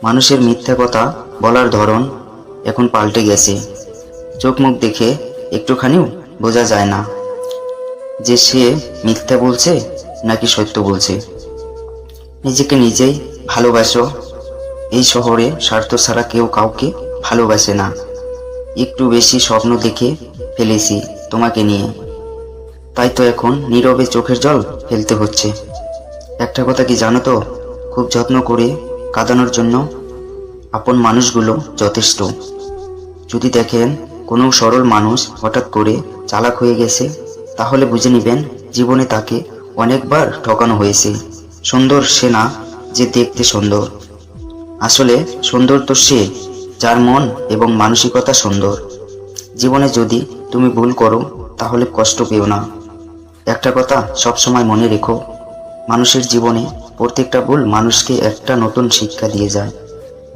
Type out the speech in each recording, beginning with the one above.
মানুষের মিথ্যা কথা বলার ধরন এখন পাল্টে গেছে। চোখ মুখ দেখে একটুখানিও বোঝা যায় না যে সে মিথ্যা বলছে নাকি সত্য বলছে। নিজেকে নিজেই ভালোবাসো। এই শহরে স্বার্থ ছাড়া কেউ কাউকে ভালোবাসে না। একটু বেশি স্বপ্ন দেখে ফেলেছি তোমাকে নিয়ে, তাই তো এখন নীরবে চোখের জল ফেলতে হচ্ছে। একটা কথা কি জানো তো, খুব যত্ন করে কাঁদানোর জন্য আপন মানুষগুলো যথেষ্ট। যদি দেখেন কোনো সরল মানুষ হঠাৎ করে চালাক হয়ে গেছে, তাহলে বুঝে নেবেন জীবনে তাকে অনেকবার ঠকানো হয়েছে। সুন্দর সে না যে দেখতে সুন্দর, আসলে সুন্দর তো সে যার মন এবং মানসিকতা সুন্দর। জীবনে যদি তুমি ভুল করো তাহলে কষ্ট পেও না। একটা কথা সবসময় মনে রেখো, মানুষের জীবনে প্রত্যেকটা ভুল মানুষকে একটা নতুন শিক্ষা দিয়ে যায়।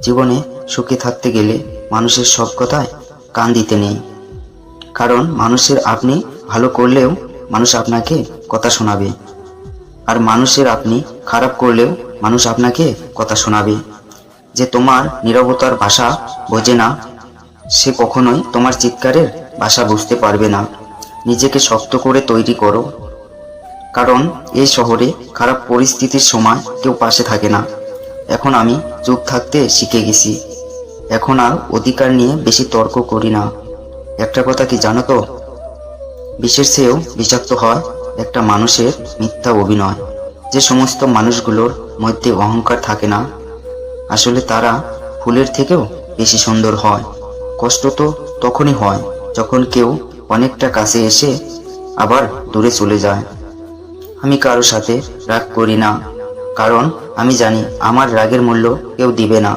জীবনে সুখে থাকতে গেলে মানুষের সব কথায় কান দিতে নেই, কারণ মানুষের আপনি ভালো করলেও মানুষ আপনাকে কথা শোনাবে, আর মানুষের আপনি খারাপ করলেও মানুষ আপনাকে কথা শোনাবে। যে তোমার নীরবতার ভাষা বোঝে না, সে কখনোই তোমার চিৎকারের ভাষা বুঝতে পারবে না। নিজেকে শক্ত করে তৈরি করো, কারণ এই শহরে খারাপ পরিস্থিতির সময় কেউ পাশে থাকে না। এখন আমি চুপ থাকতে শিখে গেছি। এখন আর অধিকার নিয়ে বেশি তর্ক করি না। একটা কথা কি জানো তো, বিষের চেয়েও বিষাক্ত হয় একটা মানুষের মিথ্যা অভিনয়। যে সমস্ত মানুষগুলোর মধ্যে অহংকার থাকে না, আসলে তারা ফুলের থেকেও বেশি সুন্দর হয়। কষ্ট তো তখনই হয় যখন কেউ অনেকটা কাছে এসে আবার দূরে চলে যায়। আমি কারো সাথে রাগ করি না, কারণ আমি জানি আমার রাগের মূল্য কেউ দিবে না।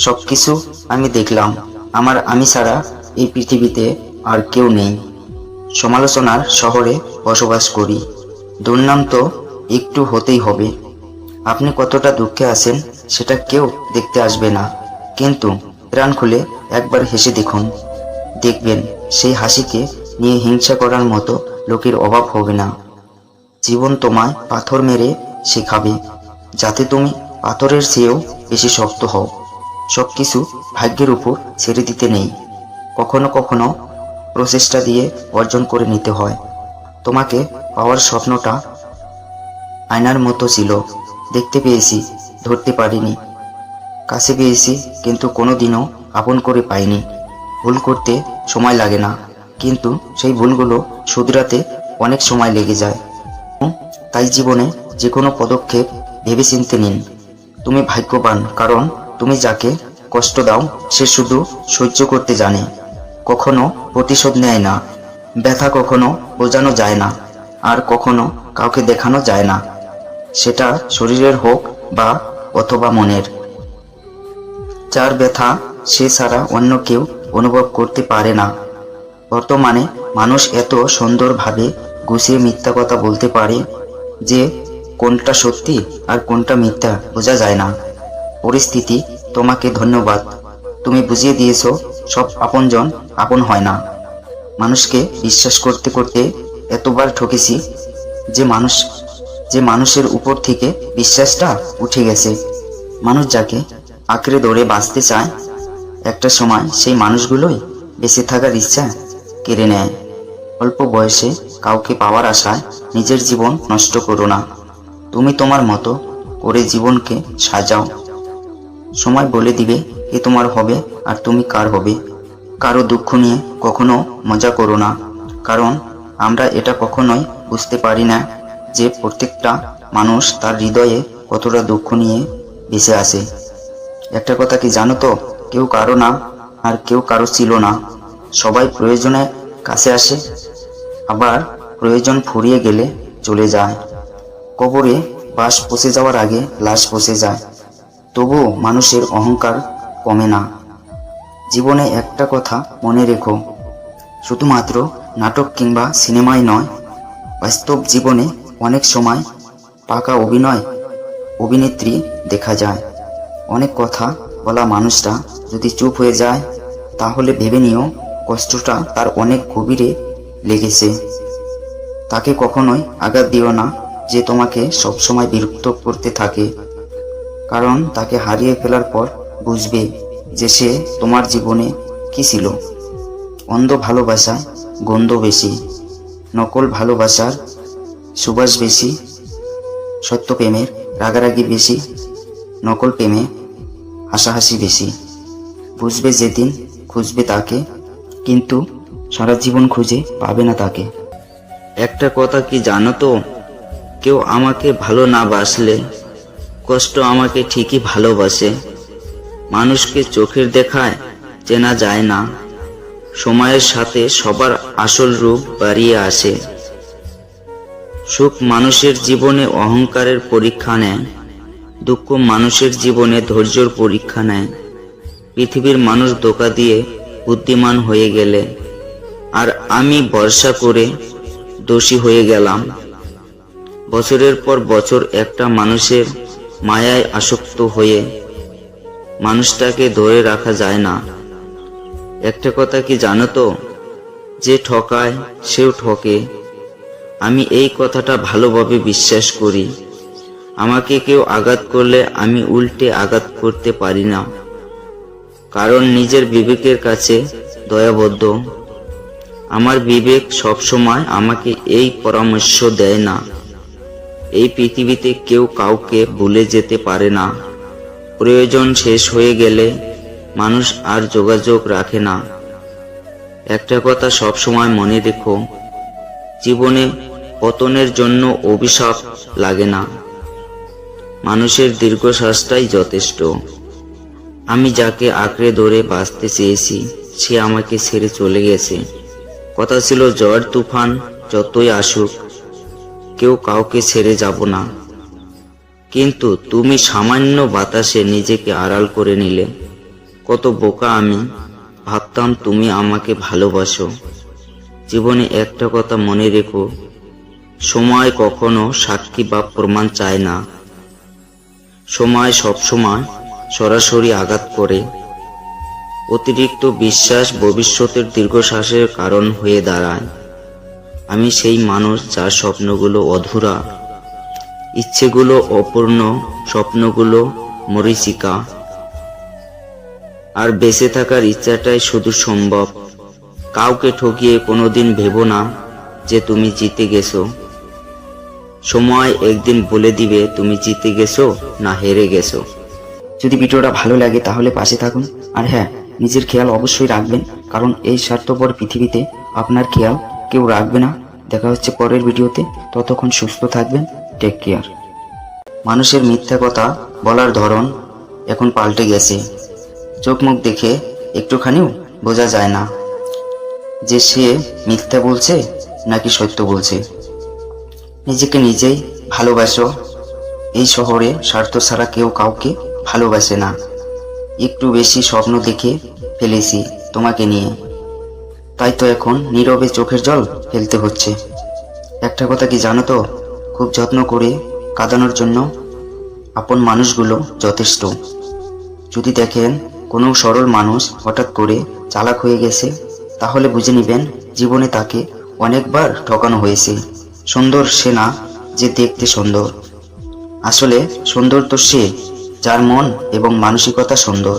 সবকিছু আমি দেখলাম, আমি ছাড়া এই পৃথিবীতে আর কেউ নেই। সমালোচনার শহরে বসবাস করি, দুর্নাম তো একটু হতেই হবে। আপনি কতটা দুঃখে আছেন সেটা কেউ দেখতে আসবে না, কিন্তু প্রাণ খুলে একবার হেসে দেখুন। দেখবেন সেই হাসিকে নিয়ে হিংসা করার মতো লোকের অভাব হবে না। জীবন তোমায় পাথর মেরে শেখাবে, যাতে তুমি পাথরের চেয়েও বেশি শক্ত হও। সবকিছু ভাগ্যের উপর ছেড়ে দিতে নেই, কখনো কখনো প্রচেষ্টা দিয়ে অর্জন করে নিতে হয়। তোমাকে পাওয়ার স্বপ্নটা আয়নার মতো ছিল, দেখতে পেয়েছি, ধরতে পারিনি। কাছে পেয়েছি, কিন্তু কোনোদিনও আপন করে পাইনি। ভুল করতে সময় লাগে না, কিন্তু সেই ভুলগুলো শুধরাতে অনেক সময় লেগে যায়। তাই জীবনে যে কোনো পদক্ষেপ ভেবেচিন্তে নিন। তুমি ভাগ্যবান, কারণ তুমি যাকে কষ্ট দাও সে শুধু সহ্য করতে জানে, কখনো প্রতিশোধ নেয় না। ব্যথা কখনো বোঝানো যায় না, আর কখনো কাউকে দেখানো যায় না, সেটা শরীরের হোক বা অথবা মনের। যার ব্যথা সে ছাড়া অন্য কেউ অনুভব করতে পারে না। বর্তমানে মানুষ এত সুন্দরভাবে গুছিয়ে মিথ্যা কথা বলতে পারে যে কোনটা সত্যি আর কোনটা মিথ্যা বোঝা যায় না। পরিস্থিতি তোমাকে ধন্যবাদ, তুমি বুঝিয়ে দিয়েছো সব আপনজন আপন হয় না। মানুষকে বিশ্বাস করতে করতে এতবার ঠকেছি যে মানুষের উপর থেকে বিশ্বাসটা উঠে গেছে। মানুষ যাকে আঁকড়ে ধরে বাঁচতে চায়, একটা সময় সেই মানুষগুলোই বেঁচে থাকার ইচ্ছা কেড়ে নেয়। অল্প বয়সে কাউকে পাওয়ার আশায় নিজের জীবন নষ্ট করো না। তুমি তোমার মতো করে জীবনকে সাজাও। সময় বলে দিবে কে তোমার হবে আর তুমি কার হবে। কারো দুঃখ নিয়ে কখনো মজা করো না, কারণ আমরা এটা কখনোই বুঝতে পারি না যে প্রত্যেকটা মানুষ তার হৃদয়ে কতটা দুঃখ নিয়ে বেঁচে আছে। একটা কথা কি জানো তো, কেউ কারো না আর কেউ কারো ছিল না। সবাই প্রয়োজনে কাছে আসে, আবার প্রয়োজন ফুরিয়ে গেলে চলে যায়। কবরে বাস পচে যাওয়ার আগে লাশ পচে যায়, তবুও মানুষের অহংকার কমে না। জীবনে একটা কথা মনে রেখো, শুধুমাত্র নাটক কিংবা সিনেমায় নয়, বাস্তব জীবনে অনেক সময় পাকা অভিনেত্রী দেখা যায়। অনেক কথা বলা মানুষটা যদি চুপ হয়ে যায়, তাহলে ভেবে নিও কষ্টটা তার অনেক গভীরে লেগেছে। তাকে কখনোই আঘাত দিও না যে তোমাকে সবসময় বিরক্ত করতে থাকে, কারণ তাকে হারিয়ে ফেলার পর বুঝবে যে সে তোমার জীবনে কি ছিল। অন্ধ ভালোবাসায় গন্ধ বেশি, নকল ভালোবাসার সুবাস বেশি, সত্য প্রেমের রাগারাগি বেশি, নকল প্রেমে হাসাহাসি বেশি। বুঝবে যেদিন খুঁজবে তাকে, কিন্তু সারা জীবন খুঁজে পাবে না তাকে। একটা কথা কি জানো তো, কেউ আমাকে ভালো না বাসলে কষ্ট আমাকে ঠিকই ভালোবাসে। মানুষকে চোখের দেখায় চেনা যায় না, সময়ের সাথে সবার আসল রূপ বাড়িয়ে আসে। সুখ মানুষের জীবনে অহংকারের পরীক্ষা নেয়, দুঃখ মানুষের জীবনে ধৈর্যের পরীক্ষা নেয়। পৃথিবীর মানুষ ধোঁকা দিয়ে বুদ্ধিমান হয়ে গেলে, আর আমি ভরসা করে দোষী হয়ে গেলাম। বছরের পর বছর একটা মানুষের মায়ায় আসক্ত হয়ে মানুষটাকে ধরে রাখা যায় না। একটা কথা কি জানো তো, যে ঠকায় সেও ঠকে। আমি এই কথাটা ভালোভাবে বিশ্বাস করি। আমাকে কেউ আঘাত করলে আমি উল্টে আঘাত করতে পারি না, কারণ নিজের বিবেকের কাছে দয়াবদ্ধ। আমার বিবেক সবসময় আমাকে এই পরামর্শ দেয় না, এই পৃথিবীতে কেউ কাউকে ভুলে যেতে পারে না। প্রয়োজন শেষ হয়ে গেলে মানুষ আর যোগাযোগ রাখে না। একটা কথা সবসময় মনে রেখো, জীবনে পতনের জন্য অভিশাপ লাগে না, মানুষের দীর্ঘশ্বাসটাই যথেষ্ট। আমি যাকে আঁকড়ে ধরে বাঁচতে চেয়েছি সে আমাকে ছেড়ে চলে গেছে। কথা ছিল ঝড় তুফান যতই আসুক কেউ কাউকে ছেড়ে যাব না, কিন্তু তুমি সামান্য বাতাসে নিজেকে আড়াল করে নিলে। কত বোকা আমি, ভাবতাম তুমি আমাকে ভালোবাসো। জীবনে একটা কথা মনে রেখো, সময় কখনো সাক্ষী বা প্রমাণ চায় না। সময় সবসময় সরাসরি আঘাত করে। অতিরিক্ত বিশ্বাস ভবিষ্যতের দীর্ঘশ্বাসের কারণ হয়ে দাঁড়ায়। আমি সেই মানুষ যার স্বপ্নগুলো অধুরা, ইচ্ছেগুলো অপূর্ণ, স্বপ্নগুলো মরীচিকা, আর বেঁচে থাকার ইচ্ছাটাই শুধু সম্ভব। কাউকে ঠকিয়ে কোনোদিন ভেবো না যে তুমি জিতে গেছো। সময় একদিন বলে দিবে তুমি জিতে গেছো না হেরে গেছো। যদি ভিডিওটা ভালো লাগে তাহলে পাশে থাকুন, আর হ্যাঁ, নিজের খেয়াল অবশ্যই রাখবেন, কারণ এই স্বার্থপর পৃথিবীতে আপনার খেয়াল কেউ রাখবে না। দেখা হচ্ছে পরের ভিডিওতে, ততক্ষণ সুস্থ থাকবেন। Take care. মানুষের মিথ্যা কথা বলার ধরন এখন পাল্টে গেছে। চোখ মুখ দেখে একটুখানিও বোঝা যায় না যে সে মিথ্যা বলছে নাকি সত্য বলছে। নিজেকে নিজেই ভালোবাসো। এই শহরে স্বার্থ ছাড়া কেউ কাউকে ভালোবাসে না। একটু বেশি স্বপ্ন দেখে ফেলেছি তোমাকে নিয়ে, তাই তো এখন নীরবে চোখের জল ফেলতে হচ্ছে। একটা কথা কি জানো তো, খুব যত্ন করে কাঁদানোর জন্য আপন মানুষগুলো যথেষ্ট। যদি দেখেন কোনো সরল মানুষ হঠাৎ করে চালাক হয়ে গেছে, তাহলে বুঝে নেবেন জীবনে তাকে অনেকবার ঠকানো হয়েছে। সুন্দর সে না যে দেখতে সুন্দর, আসলে সুন্দর তো সে যার মন এবং মানসিকতা সুন্দর।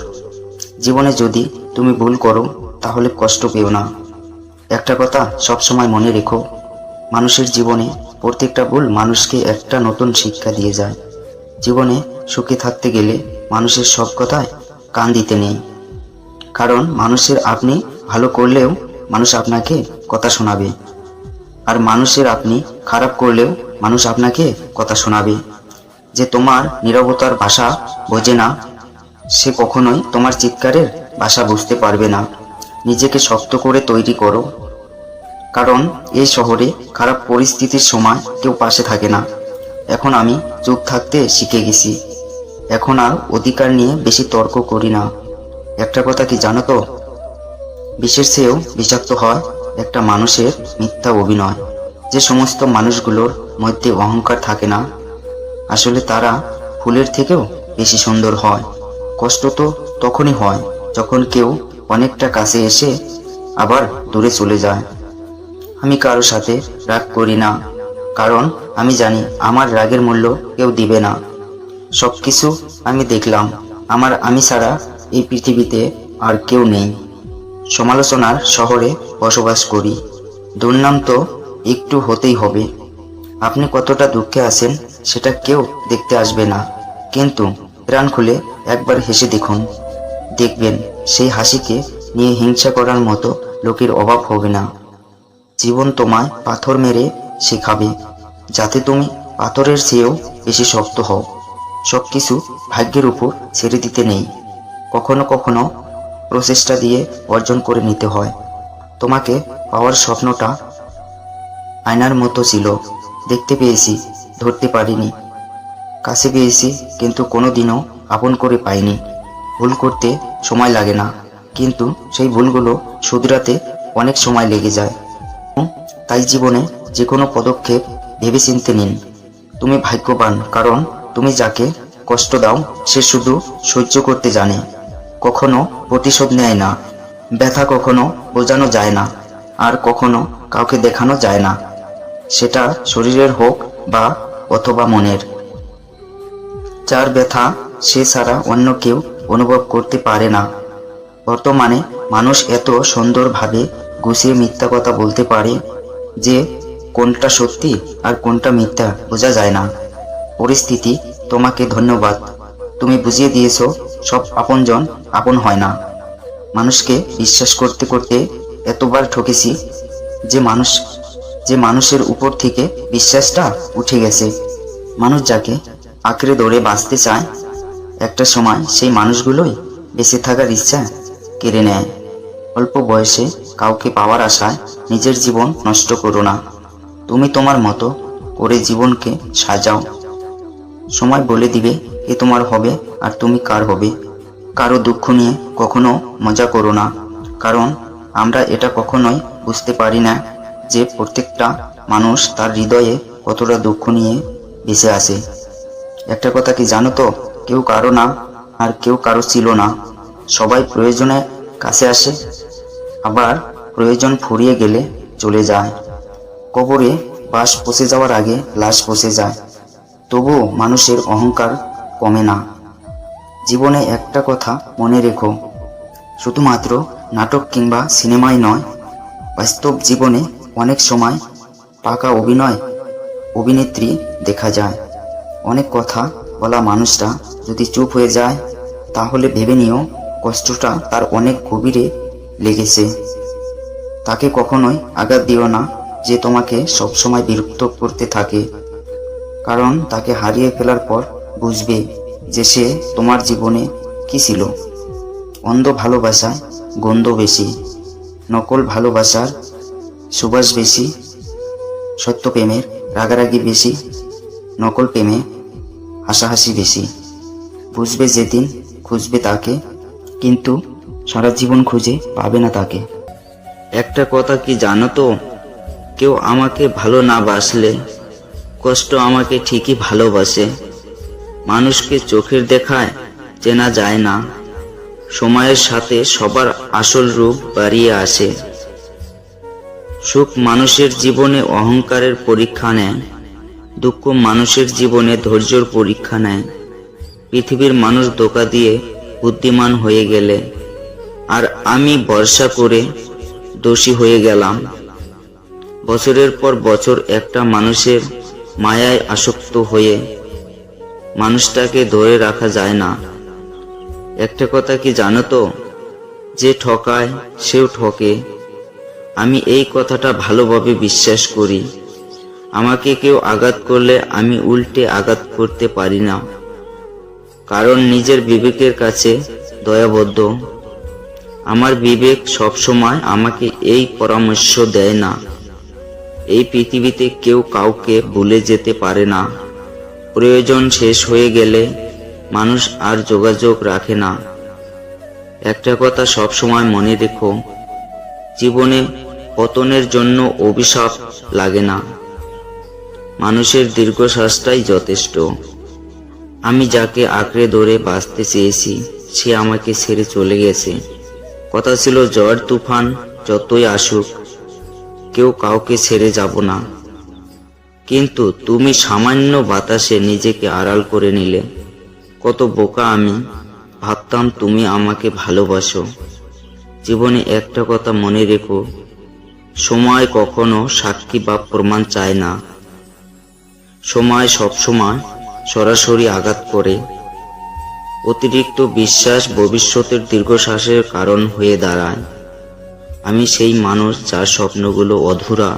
জীবনে যদি তুমি ভুল করো তাহলে কষ্ট পেও না। একটা কথা সবসময় মনে রেখো, মানুষের জীবনে প্রত্যেকটা ভুল মানুষকে একটা নতুন শিক্ষা দিয়ে যায়। জীবনে সুখে থাকতে গেলে মানুষের সব কথায় কান দিতে নেই, কারণ মানুষের আপনি ভালো করলেও মানুষ আপনাকে কথা শোনাবে, আর মানুষের আপনি খারাপ করলেও মানুষ আপনাকে কথা শোনাবে। যে তোমার নীরবতার ভাষা বোঝে না, সে কখনোই তোমার চিৎকারের ভাষা বুঝতে পারবে না। নিজেকে শক্ত করে তৈরি করো, কারণ এই শহরে খারাপ পরিস্থিতির সময় কেউ পাশে থাকে না। এখন আমি চুপ থাকতে শিখে গেছি। এখন আর অধিকার নিয়ে বেশি তর্ক করি না। একটা কথা কি জানো তো, বিষের চেয়েও বিষাক্ত হয় একটা মানুষের মিথ্যা অভিনয়। যে সমস্ত মানুষগুলোর মধ্যে অহংকার থাকে না, আসলে তারা ফুলের থেকেও বেশি সুন্দর হয়। কষ্ট তো তখনই হয় যখন কেউ অনেকটা কাছে এসে আবার দূরে চলে যায়। আমি কারো সাথে রাগ করি না, কারণ আমি জানি আমার রাগের মূল্য কেউ দিবে না। সবকিছু আমি দেখলাম, আমার আমি ছাড়া এই পৃথিবীতে আর কেউ নেই। সমালোচনার শহরে বসবাস করি, দুর্নাম তো একটু হতেই হবে। আপনি কতটা দুঃখে আছেন সেটা কেউ দেখতে আসবে না, কিন্তু প্রাণ খুলে একবার হেসে দেখুন, দেখবেন সেই হাসিকে নিয়ে হিংসা করার মতো লোকের অভাব হবে না। জীবন তোমায় পাথর মেরে শেখাবে, যাতে তুমি পাথরের চেয়েও বেশি শক্ত হও। সবকিছু ভাগ্যের উপর ছেড়ে দিতে নেই, কখনো কখনো প্রচেষ্টা দিয়ে অর্জন করে নিতে হয়। তোমাকে পাওয়ার স্বপ্নটা আয়নার মতো ছিল, দেখতে পেয়েছি, ধরতে পারিনি। কাছে পেয়েছি, কিন্তু কোনোদিনও আপন করে পাইনি। ভুল করতে সময় লাগে না, কিন্তু সেই ভুলগুলো শুধরাতে অনেক সময় লেগে যায়। তাই জীবনে যে কোনো পদক্ষেপ ভেবেচিন্তে নিন। তুমি ভাগ্যবান, কারণ তুমি যাকে কষ্ট দাও সে শুধু সহ্য করতে জানে, কখনো প্রতিশোধ নেয় না। ব্যথা কখনো বোঝানো যায় না, আর কখনো কাউকে দেখানো যায় না, সেটা শরীরের হোক বা অথবা মনের। যার ব্যথা সে ছাড়া অন্য কেউ অনুভব করতে পারে না। বর্তমানে মানুষ এত সুন্দরভাবে গুছিয়ে মিথ্যা কথা বলতে পারে যে কোনটা সত্যি আর কোনটা মিথ্যা বোঝা যায় না। পরিস্থিতি তোমাকে ধন্যবাদ, তুমি বুঝিয়ে দিয়েছো সব আপনজন আপন হয় না। মানুষকে বিশ্বাস করতে করতে এতবার ঠকেছি যে মানুষের উপর থেকে বিশ্বাসটা উঠে গেছে। মানুষ যাকে আঁকড়ে ধরে বাঁচতে চায়, একটা সময় সেই মানুষগুলোই বেঁচে থাকার ইচ্ছা কেড়ে নেয়। অল্প বয়সে কাউকে পাওয়ার আশায় নিজের জীবন নষ্ট করো না। তুমি তোমার মতো করে জীবনকে সাজাও। সময় বলে দিবে কে তোমার হবে আর তুমি কার হবে। কারো দুঃখ নিয়ে কখনো মজা করো না, কারণ আমরা এটা কখনোই বুঝতে পারি না যে প্রত্যেকটা মানুষ তার হৃদয়ে কতটা দুঃখ নিয়ে বেঁচে আছে। একটা কথা কি জানো তো, কেউ কারো না আর কেউ কারো ছিল না। সবাই প্রয়োজনে কাছে আসে, আবার প্রয়োজন ফুরিয়ে গেলে চলে যায়। কবরে বাস পচে যাওয়ার আগে লাশ পচে যায়, তবুও মানুষের অহংকার কমে না। জীবনে একটা কথা মনে রেখো, শুধুমাত্র নাটক কিংবা সিনেমায় নয়, বাস্তব জীবনে অনেক সময় পাকা অভিনেত্রী দেখা যায়। অনেক কথা বলা মানুষটা যদি চুপ হয়ে যায়, তাহলে ভেবে নিও কষ্টটা তার অনেক গভীরে লেগেছে। তাকে কখনোই আঘাত দিও না যে তোমাকে সবসময় বিরক্ত করতে থাকে, কারণ তাকে হারিয়ে ফেলার পর বুঝবে যে সে তোমার জীবনে কি ছিল। অন্ধ ভালোবাসায় গন্ধ বেশি, নকল ভালোবাসার সুবাস বেশি, সত্য প্রেমের রাগারাগি বেশি, নকল প্রেমে হাসাহাসি বেশি। বুঝবে যেদিন খুঁজবে তাকে, কিন্তু সারা জীবন খুঁজে পাবে না তাকে। একটা কথা কি জানো তো, কেউ আমাকে ভালো না বাসলে কষ্ট আমাকে ঠিকই ভালোবাসে। মানুষকে চোখের দেখায় চেনা যায় না, সময়ের সাথে সবার আসল রূপ বাড়িয়ে আসে। সুখ মানুষের জীবনে অহংকারের পরীক্ষা নেয়, দুঃখ মানুষের জীবনে ধৈর্যের পরীক্ষা নেয়। পৃথিবীর মানুষ ধোঁকা দিয়ে বুদ্ধিমান হয়ে গেলে, আর আমি ভরসা করে দোষী হয়ে গেলাম। বছরের পর বছর একটা মানুষের মায়ায় আসক্ত হয়ে মানুষটাকে ধরে রাখা যায় না। একটা কথা কি জানো তো, যে ঠকায় সেও ঠকে। আমি এই কথাটা ভালোভাবে বিশ্বাস করি। আমাকে কেউ আঘাত করলে আমি উল্টে আঘাত করতে পারি না, কারণ নিজের বিবেকের কাছে দয়াবদ্ধ। আমার বিবেক সবসময় আমাকে এই পরামর্শ দেয় না, এই পৃথিবীতে কেউ কাউকে ভুলে যেতে পারে না। প্রয়োজন শেষ হয়ে গেলে মানুষ আর যোগাযোগ রাখে না। একটা কথা সবসময় মনে রেখো, জীবনে পতনের জন্য অভিশাপ লাগে না, মানুষের দীর্ঘশ্বাসটাই যথেষ্ট। আমি যাকে আঁকড়ে ধরে বাঁচতে চেয়েছি সে আমাকে ছেড়ে চলে গেছে। কথা ছিল ঝড় তুফান যতই আসুক কেউ কাউকে ছেড়ে যাব না, কিন্তু তুমি সামান্য বাতাসে নিজেকে আড়াল করে নিলে। কত বোকা আমি, ভাবতাম তুমি আমাকে ভালোবাসো। জীবনে একটা কথা মনে রেখো, সময় কখনো সাক্ষী বা প্রমাণ চায় না। সময় সবসময় সরাসরি আঘাত করে। অতিরিক্ত বিশ্বাস ভবিষ্যতের দীর্ঘশ্বাসের কারণ হয়ে দাঁড়ায়। আমি সেই মানুষ যার স্বপ্নগুলো অধুরা,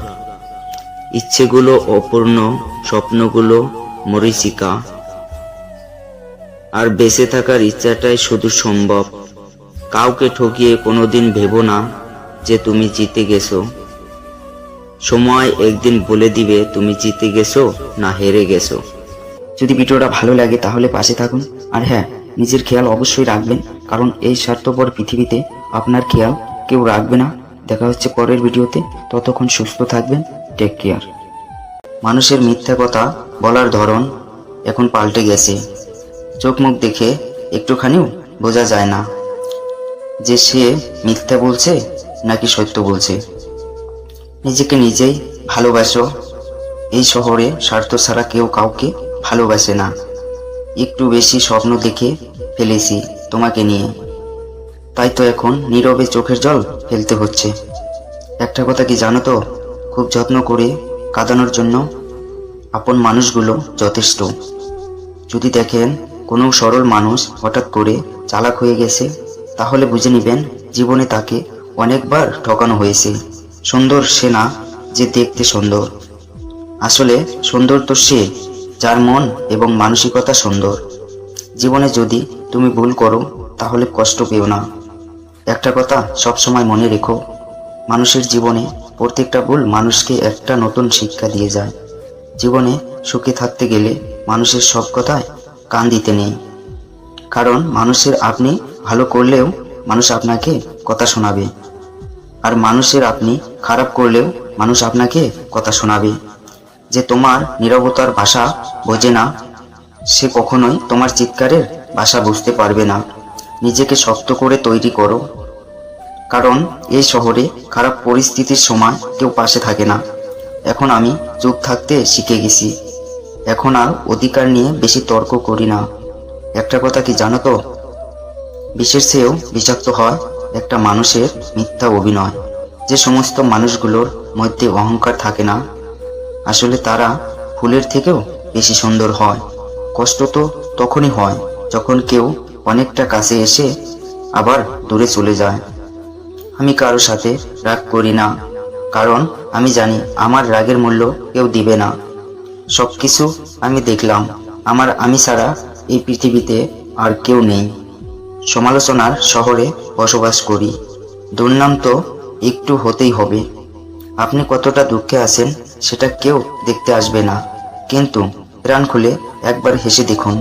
ইচ্ছেগুলো অপূর্ণ, স্বপ্নগুলো মরীচিকা, আর বেঁচে থাকার ইচ্ছাটাই শুধু সম্ভব। কাউকে ঠকিয়ে কোনোদিন ভেবো না যে তুমি জিতে গেছো। সময় একদিন বলে দিবে তুমি জিতে গেছো না হেরে গেছো। যদি ভিডিওটা ভালো লাগে তাহলে পাশে থাকুন, আর হ্যাঁ, নিজের খেয়াল অবশ্যই রাখবেন, কারণ এই স্বার্থপর পৃথিবীতে আপনার খেয়াল কেউ রাখবে না। দেখা হচ্ছে পরের ভিডিওতে, ততক্ষণ সুস্থ থাকবেন। Take care. মানুষের মিথ্যা কথা বলার ধরন এখন পাল্টে গেছে। চোখ মুখ দেখে একটুখানিও বোঝা যায় না যে সে মিথ্যা বলছে নাকি সত্য বলছে। নিজেকে নিজেই ভালোবাসো। এই শহরে স্বার্থ ছাড়া কেউ কাউকে ভালোবাসে না। একটু বেশি স্বপ্ন দেখে ফেলেছি তোমাকে নিয়ে, তাই তো এখন নীরবে চোখের জল ফেলতে হচ্ছে। একটা কথা কি জানো তো, খুব যত্ন করে কাঁদানোর জন্য আপন মানুষগুলো যথেষ্ট। যদি দেখেন কোনো সরল মানুষ হঠাৎ করে চালাক হয়ে গেছে, তাহলে বুঝে নেবেন জীবনে তাকে অনেকবার ঠকানো হয়েছে। সুন্দর সে না যে দেখতে সুন্দর, আসলে সুন্দর তো সে যার মন এবং মানসিকতা সুন্দর। জীবনে যদি তুমি ভুল করো তাহলে কষ্ট পেও না। একটা কথা সবসময় মনে রেখো, মানুষের জীবনে প্রত্যেকটা ভুল মানুষকে একটা নতুন শিক্ষা দিয়ে যায়। জীবনে সুখে থাকতে গেলে মানুষের সব কথায় কান দিতে নেই, কারণ মানুষের আপনি ভালো করলেও মানুষ আপনাকে কথা শোনাবে, আর মানুষের আপনি খারাপ করলেও মানুষ আপনাকে কথা শোনাবে। যে তোমার নীরবতার ভাষা বোঝে না, সে কখনোই তোমার চিৎকারের ভাষা বুঝতে পারবে না। নিজেকে শক্ত করে তৈরি করো, কারণ এই শহরে খারাপ পরিস্থিতির সময় কেউ পাশে থাকে না। এখন আমি চুপ থাকতে শিখে গেছি। এখন আর অধিকার নিয়ে বেশি তর্ক করি না। একটা কথা কি জানো তো, বিষের চেয়েও বিষাক্ত হয় একটা মানুষের মিথ্যা অভিনয়। যে সমস্ত মানুষগুলোর মধ্যে অহংকার থাকে না, আসলে তারা ফুলের থেকেও বেশি সুন্দর হয়। কষ্ট তো তখনই হয় যখন কেউ অনেকটা কাছে এসে আবার দূরে চলে যায়। আমি কারোর সাথে রাগ করি না, কারণ আমি জানি আমার রাগের মূল্য কেউ দিবে না। সবকিছু আমি দেখলাম, আমি ছাড়া এই পৃথিবীতে আর কেউ নেই। সমালোচনার শহরে বসবাস করি, দুর্নাম তো একটু হতেই হবে। আপনি কতটা দুঃখে আছেন সেটা কেউ দেখতে আসবে না, কিন্তু প্রাণ খুলে একবার হেসে দেখুন।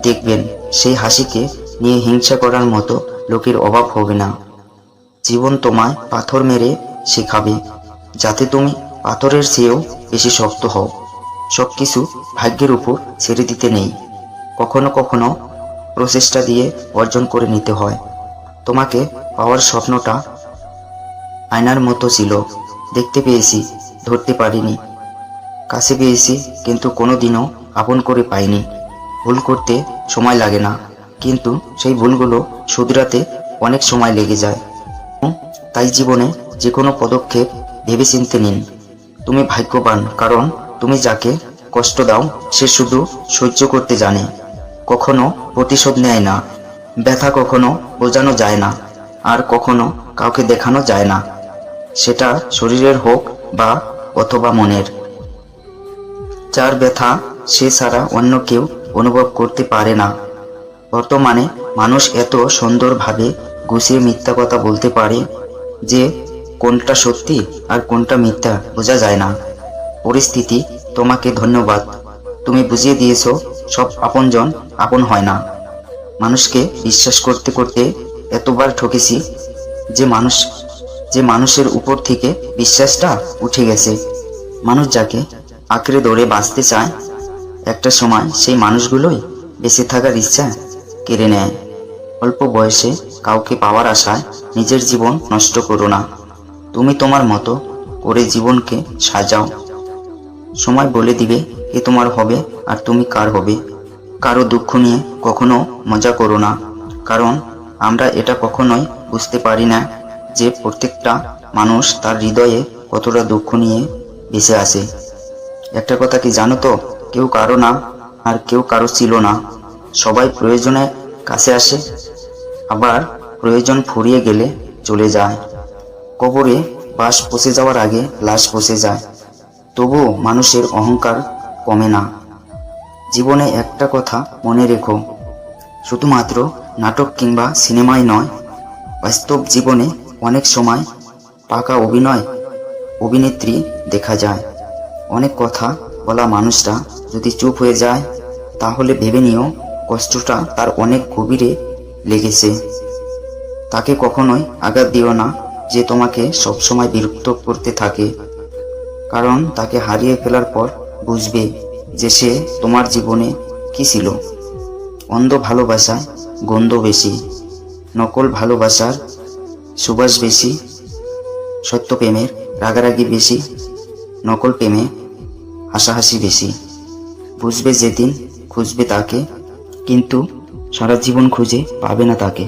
দেখবেন সেই হাসিকে নিয়ে হিংসা করার মতো লোকের অভাব হবে না। জীবন তোমায় পাথর মেরে শেখাবে, যাতে তুমি পাথরের চেয়েও বেশি শক্ত হও। সবকিছু ভাগ্যের উপর ছেড়ে দিতে নেই, কখনো কখনো প্রচেষ্টা দিয়ে অর্জন করে নিতে হয়। তোমাকে পাওয়ার স্বপ্নটা আয়নার মতো ছিল, দেখতে পেয়েছি, ধরতে পারিনি। কাছে পেয়েছি, কিন্তু কোনোদিনও আপন করে পাইনি। ভুল করতে সময় লাগে না, কিন্তু সেই ভুলগুলো শুধরাতে অনেক সময় লেগে যায়। তাই জীবনে যে কোনো পদক্ষেপ ভেবেচিন্তে নিন। তুমি ভাগ্যবান, কারণ তুমি যাকে কষ্ট দাও সে শুধু সহ্য করতে জানে, কখনো প্রতিশোধ নেয় না। ব্যথা কখনো বোঝানো যায় না, আর কখনো কাউকে দেখানো যায় না, সেটা শরীরের হোক বা অথবা মনের। যার ব্যথা সে ছাড়া অন্য কেউ অনুভব করতে পারে না। বর্তমানে মানুষ এত সুন্দরভাবে গুছিয়ে মিথ্যা কথা বলতে পারে যে কোনটা সত্যি আর কোনটা মিথ্যা বোঝা যায় না। পরিস্থিতি তোমাকে ধন্যবাদ, তুমি বুঝিয়ে দিয়েছো সব আপনজন আপন হয় না। মানুষকে বিশ্বাস করতে করতে এতবার ঠকেছি যে মানুষের উপর থেকে বিশ্বাসটা উঠে গেছে। মানুষ যাকে আঁকড়ে ধরে বাঁচতে চায়, একটা সময় সেই মানুষগুলোই বেঁচে থাকার ইচ্ছা কেড়ে নেয়। অল্প বয়সে কাউকে পাওয়ার আশায় নিজের জীবন নষ্ট করো না। তুমি তোমার মতো করে জীবনকে সাজাও। সময় বলে দিবে কে তোমার হবে আর তুমি কার হবে। কারো দুঃখ নিয়ে কখনো মজা করো না। কারণ আমরা এটা কখনোই বুঝতে পারি না যে প্রত্যেকটা মানুষ তার হৃদয়ে কতটা দুঃখ নিয়ে বেঁচে আছে। একটা কথা কি জানো তো, কেউ কারো না আর কেউ কারো ছিল না। সবাই প্রয়োজনে কাছে আসে, আবার প্রয়োজন ফুরিয়ে গেলে চলে যায়। কবরে বাস পচে যাওয়ার আগে লাশ পচে যায়, তবুও মানুষের অহংকার কমে না। জীবনে একটা কথা মনে রেখো, শুধুমাত্র নাটক কিংবা সিনেমায় নয়, বাস্তব জীবনে অনেক সময় পাকা অভিনেত্রী দেখা যায়। অনেক কথা বলা মানুষটা যদি চুপ হয়ে যায়, তাহলে ভেবে নিও কষ্টটা তার অনেক গভীরে লেগেছে। তাকে কখনোই আঘাত দিও না যে তোমাকে সবসময় বিরক্ত করতে থাকে, কারণ তাকে হারিয়ে ফেলার পর বুঝবে যে সে তোমার জীবনে কি ছিল। অন্ধ ভালোবাসায় গন্ধ বেশি, নকল ভালোবাসার সুবাস বেশি, সত্য প্রেমের রাগারাগি বেশি, নকল প্রেমে হাসাহাসি বেশি। বুঝবে যেদিন খুঁজবে তাকে, কিন্তু সারা জীবন খুঁজে পাবে না তাকে।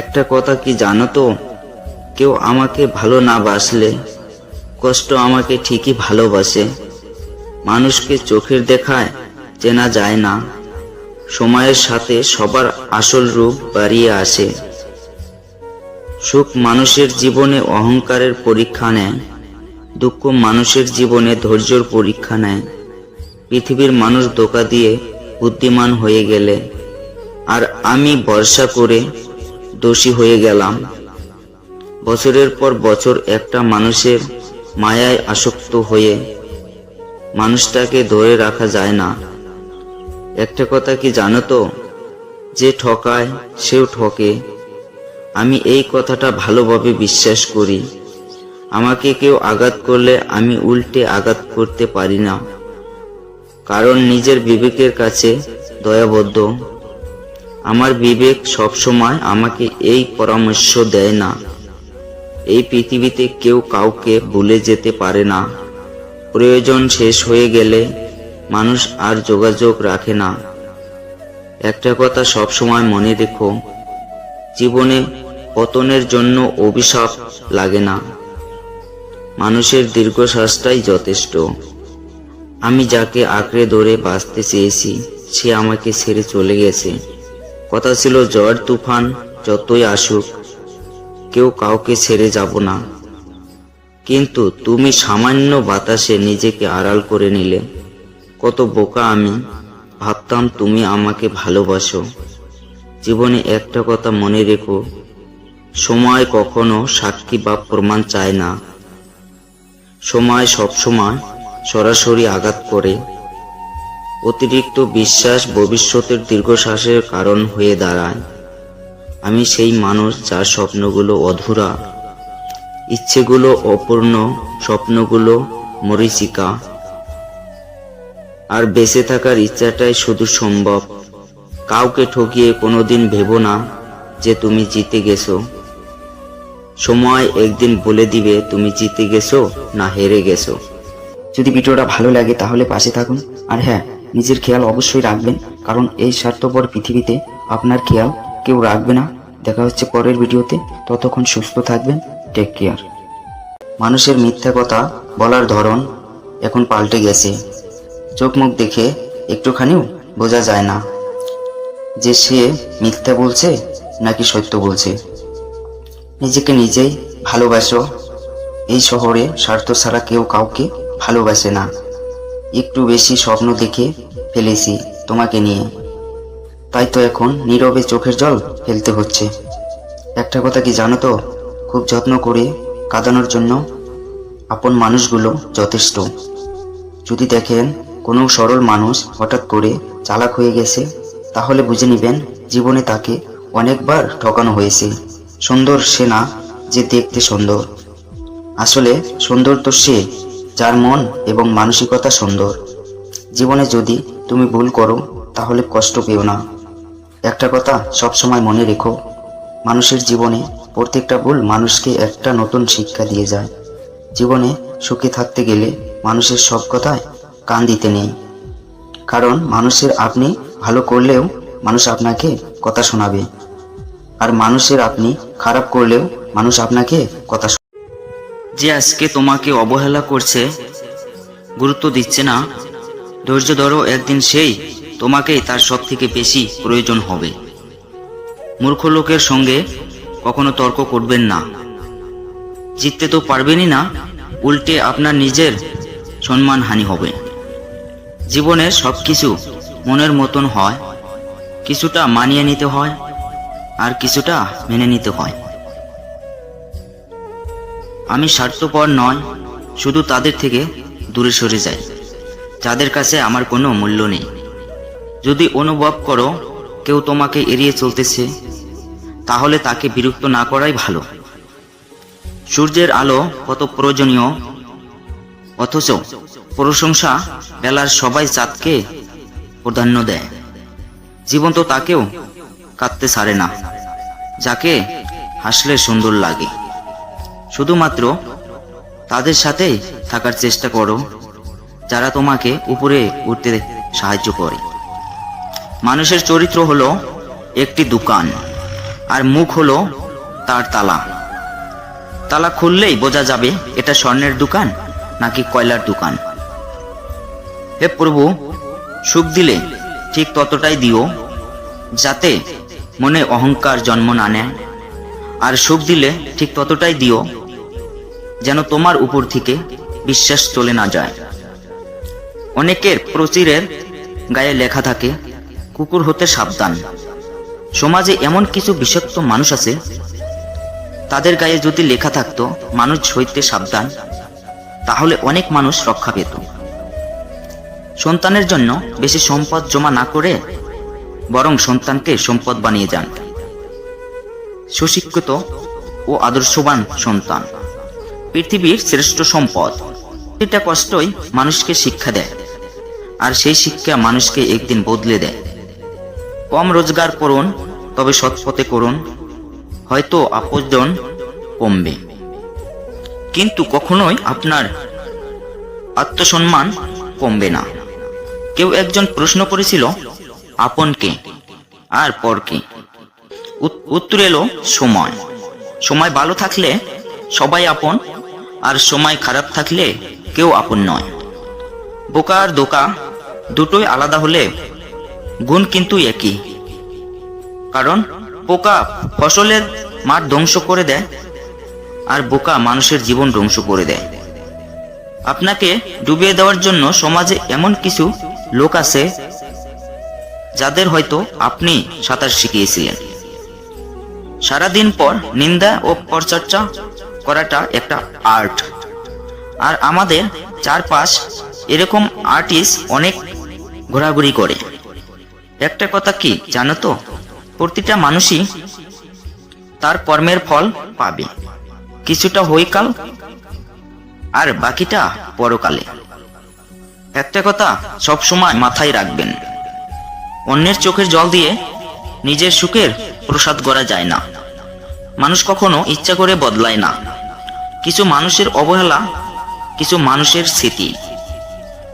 একটা কথা কি জানো তো, কেউ আমাকে ভালো না বাসলে কষ্ট আমাকে ঠিকই ভালোবাসে। মানুষকে চোখের দেখায় চেনা যায় না, সময়ের সাথে সবার আসল রূপ বাড়িয়ে আসে। সুখ মানুষের জীবনে অহংকারের পরীক্ষা নেয়, দুঃখ মানুষের জীবনে ধৈর্যের পরীক্ষা নেয়। পৃথিবীর মানুষ ধোঁকা দিয়ে বুদ্ধিমান হয়ে গেলে, আর আমি ভরসা করে দোষী হয়ে গেলাম। বছরের পর বছর একটা মানুষের মায়ায় আসক্ত হয়ে মানুষটাকে ধরে রাখা যায় না। একটা কথা কি জানো তো, যে ঠকায় সেও ঠকে। আমি এই কথাটা ভালোভাবে বিশ্বাস করি। আমাকে কেউ আঘাত করলে আমি উল্টে আঘাত করতে পারি না, কারণ নিজের বিবেকের কাছে দয়াবদ্ধ। আমার বিবেক সবসময় আমাকে এই পরামর্শ দেয় না, এই পৃথিবীতে কেউ কাউকে ভুলে যেতে পারে না। প্রয়োজন শেষ হয়ে গেলে মানুষ আর যোগাযোগ রাখে না। একটা কথা সবসময় মনে রেখো, জীবনে পতনের জন্য অভিশাপ লাগে না, মানুষের দীর্ঘশ্বাসটাই যথেষ্ট। আমি যাকে আঁকড়ে ধরে বাঁচতে চেয়েছি, সে আমাকে ছেড়ে চলে গেছে। কথা ছিল ঝড় তুফান যতই আসুক, কেউ কাউকে ছেড়ে যাব না। কিন্তু তুমি সামান্য বাতাসে নিজেকে আড়াল করে নিলে। কত বোকা আমি, ভাবতাম তুমি আমাকে ভালোবাসো। জীবনে একটা কথা মনে রেখো, সময় কখনো সাক্ষী বা প্রমাণ চায় না। সময় সবসময় সরাসরি আঘাত করে। অতিরিক্ত বিশ্বাস ভবিষ্যতের দীর্ঘশ্বাসের কারণ হয়ে দাঁড়ায়। আমি সেই মানুষ যার স্বপ্নগুলো অধুরা, ইচ্ছেগুলো অপূর্ণ, স্বপ্নগুলো মরীচিকা, আর বেঁচে থাকার ইচ্ছাটাই শুধু সম্ভব। কাউকে ঠকিয়ে কোনোদিন ভেবো না যে তুমি জিতে গেছো। সময় একদিন বলে দিবে তুমি জিতে গেছো না হেরে গেছো। যদি ভিডিওটা ভালো লাগে তাহলে পাশে থাকুন, আর হ্যাঁ, নিজের খেয়াল অবশ্যই রাখবেন, কারণ এই স্বার্থপর পৃথিবীতে আপনার খেয়াল কেউ রাখবে না। দেখা হচ্ছে পরের ভিডিওতে, ততক্ষণ সুস্থ থাকবেন। Take care. মানুষের মিথ্যা কথা বলার ধরন এখন পাল্টে গেছে। চোখ মুখ দেখে একটুখানিও বোঝা যায় না যে সে মিথ্যা বলছে নাকি সত্য বলছে। নিজেকে নিজেই ভালোবাসো। এই শহরে স্বার্থ ছাড়া কেউ কাউকে ভালোবাসে না। একটু বেশি স্বপ্ন দেখে ফেলেছি তোমাকে নিয়ে, তাই তো এখন নীরবে চোখের জল ফেলতে হচ্ছে। একটা কথা কি জানো তো, খুব যত্ন করে কাঁদানোর জন্য আপন মানুষগুলো যথেষ্ট। যদি দেখেন কোনো সরল মানুষ হঠাৎ করে চালাক হয়ে গেছে, তাহলে বুঝে নেবেন জীবনে তাকে অনেকবার ঠকানো হয়েছে। সুন্দর সে না যে দেখতে সুন্দর, আসলে সুন্দর তো সে যার মন এবং মানসিকতা সুন্দর। জীবনে যদি তুমি ভুল করো তাহলে কষ্ট পেও না। একটা কথা সবসময় মনে রেখো, মানুষের জীবনে প্রত্যেকটা ভুল মানুষকে একটা নতুন শিক্ষা দিয়ে যায়। জীবনে সুখে থাকতে গেলে মানুষের সব কথায় কান দিতে নেই, কারণ মানুষের আপনি ভালো করলেও মানুষ আপনাকে কথা শোনাবে। আর মানুষের আপনি খারাপ করলেও মানুষ আপনাকে কথা যে আজকে তোমাকে অবহেলা করছে, গুরুত্ব দিচ্ছে না, ধৈর্য ধরো, একদিন সেই তোমাকেই তার সব থেকে বেশি প্রয়োজন হবে। মূর্খ লোকের সঙ্গে কখনো তর্ক করবেন না, জিততে তো পারবেনই না, উল্টে আপনার নিজের সম্মানহানি হবে। জীবনের সব কিছু মনের মতন হয়, কিছুটা মানিয়ে নিতে হয় আর কিছুটা মেনে নিতে হয়। আমি স্বার্থপর নয়, শুধু তাদের থেকে দূরে সরে যাই যাদের কাছে আমার কোনো মূল্য নেই। যদি অনুভব করো কেউ তোমাকে এড়িয়ে চলতেছে, তাহলে তাকে বিরক্ত না করাই ভালো। সূর্যের আলো কত প্রয়োজনীয়, অথচ প্রশংসা বেলার সবাই চাঁদকে প্রাধান্য দেয়। জীবন তো তাকেও কাঁদতে ছাড়ে না, যাকে হাসলে সুন্দর লাগে। শুধুমাত্র তাদের সাথেই থাকার চেষ্টা করো যারা তোমাকে উপরে উঠতে সাহায্য করে। মানুষের চরিত্র হলো একটি দোকান, আর মুখ হলো তার তালা। তালা খুললেই বোঝা যাবে এটা স্বর্ণের দোকান নাকি কয়লার দোকান। হে প্রভু, সুখ দিলে ঠিক ততটাই দিও যাতে মনে অহংকার জন্ম না নেয়, আর সুখ দিলে ঠিক ততটাই দিও যেন তোমার উপর থেকে বিশ্বাস চলে না যায়। অনেকের প্রচিরের গায়ে লেখা থাকে কুকুর হতে সাবধান। সমাজে এমন কিছু বিষাক্ত মানুষ আছে, তাদের গায়ে যদি লেখা থাকতো মানুষ হইতে সাবধান, তাহলে অনেক মানুষ রক্ষা পেত। সন্তানের জন্য বেশি সম্পদ জমা না করে বরং সন্তানকে সম্পদ বানিয়ে যান। সুশিক্ষিত ও আদর্শবান সন্তান পৃথিবীর শ্রেষ্ঠ সম্পদ। এটা কষ্টই মানুষকে শিক্ষা দেয়, আর সেই শিক্ষা মানুষকে একদিন বদলে দেয়। কম রোজগার করুন, তবে সৎ পথে করুন, হয়তো আপনজন কমবে, কিন্তু কখনোই আপনার আত্মসম্মান কমবে না। কেউ একজন প্রশ্ন করেছিল, আপন কে আর পর কে? উত্তর এলো সময়। সময় ভালো থাকলে সবাই আপন, আর সময় খারাপ থাকলে কেউ আপন নয়। বোকা আর দোকা দুটোই আলাদা হলে গুণ কিন্তু একই। কারণ পোকা ফসলের মাঠ ধ্বংস করে দেয়, আর বোকা মানুষের জীবন ধ্বংস করে দেয়। আপনাকে ডুবিয়ে দেওয়ার জন্য সমাজে এমন কিছু লোক আছে যাদের হয়তো আপনি সাঁতার শিখিয়েছিলেন। সারাদিন পর নিন্দা ও পরচর্চা করাটা একটা আর্ট, আর আমাদের চারপাশ এরকম আর্টিস্ট অনেক ঘোরাঘুরি করে। একটা কথা কি জানো তো, প্রতিটা মানুষই তার কর্মের ফল পাবে, কিছুটা হইকাল আর বাকিটা পরকালে। একটা কথা সব সময় মাথায় রাখবেন, অন্যের চোখের জল দিয়ে নিজের সুখের প্রসাদ গড়া যায় না। মানুষ কখনো ইচ্ছা করে বদলায় না। কিছু মানুষের অবহেলা, কিছু মানুষের স্মৃতি,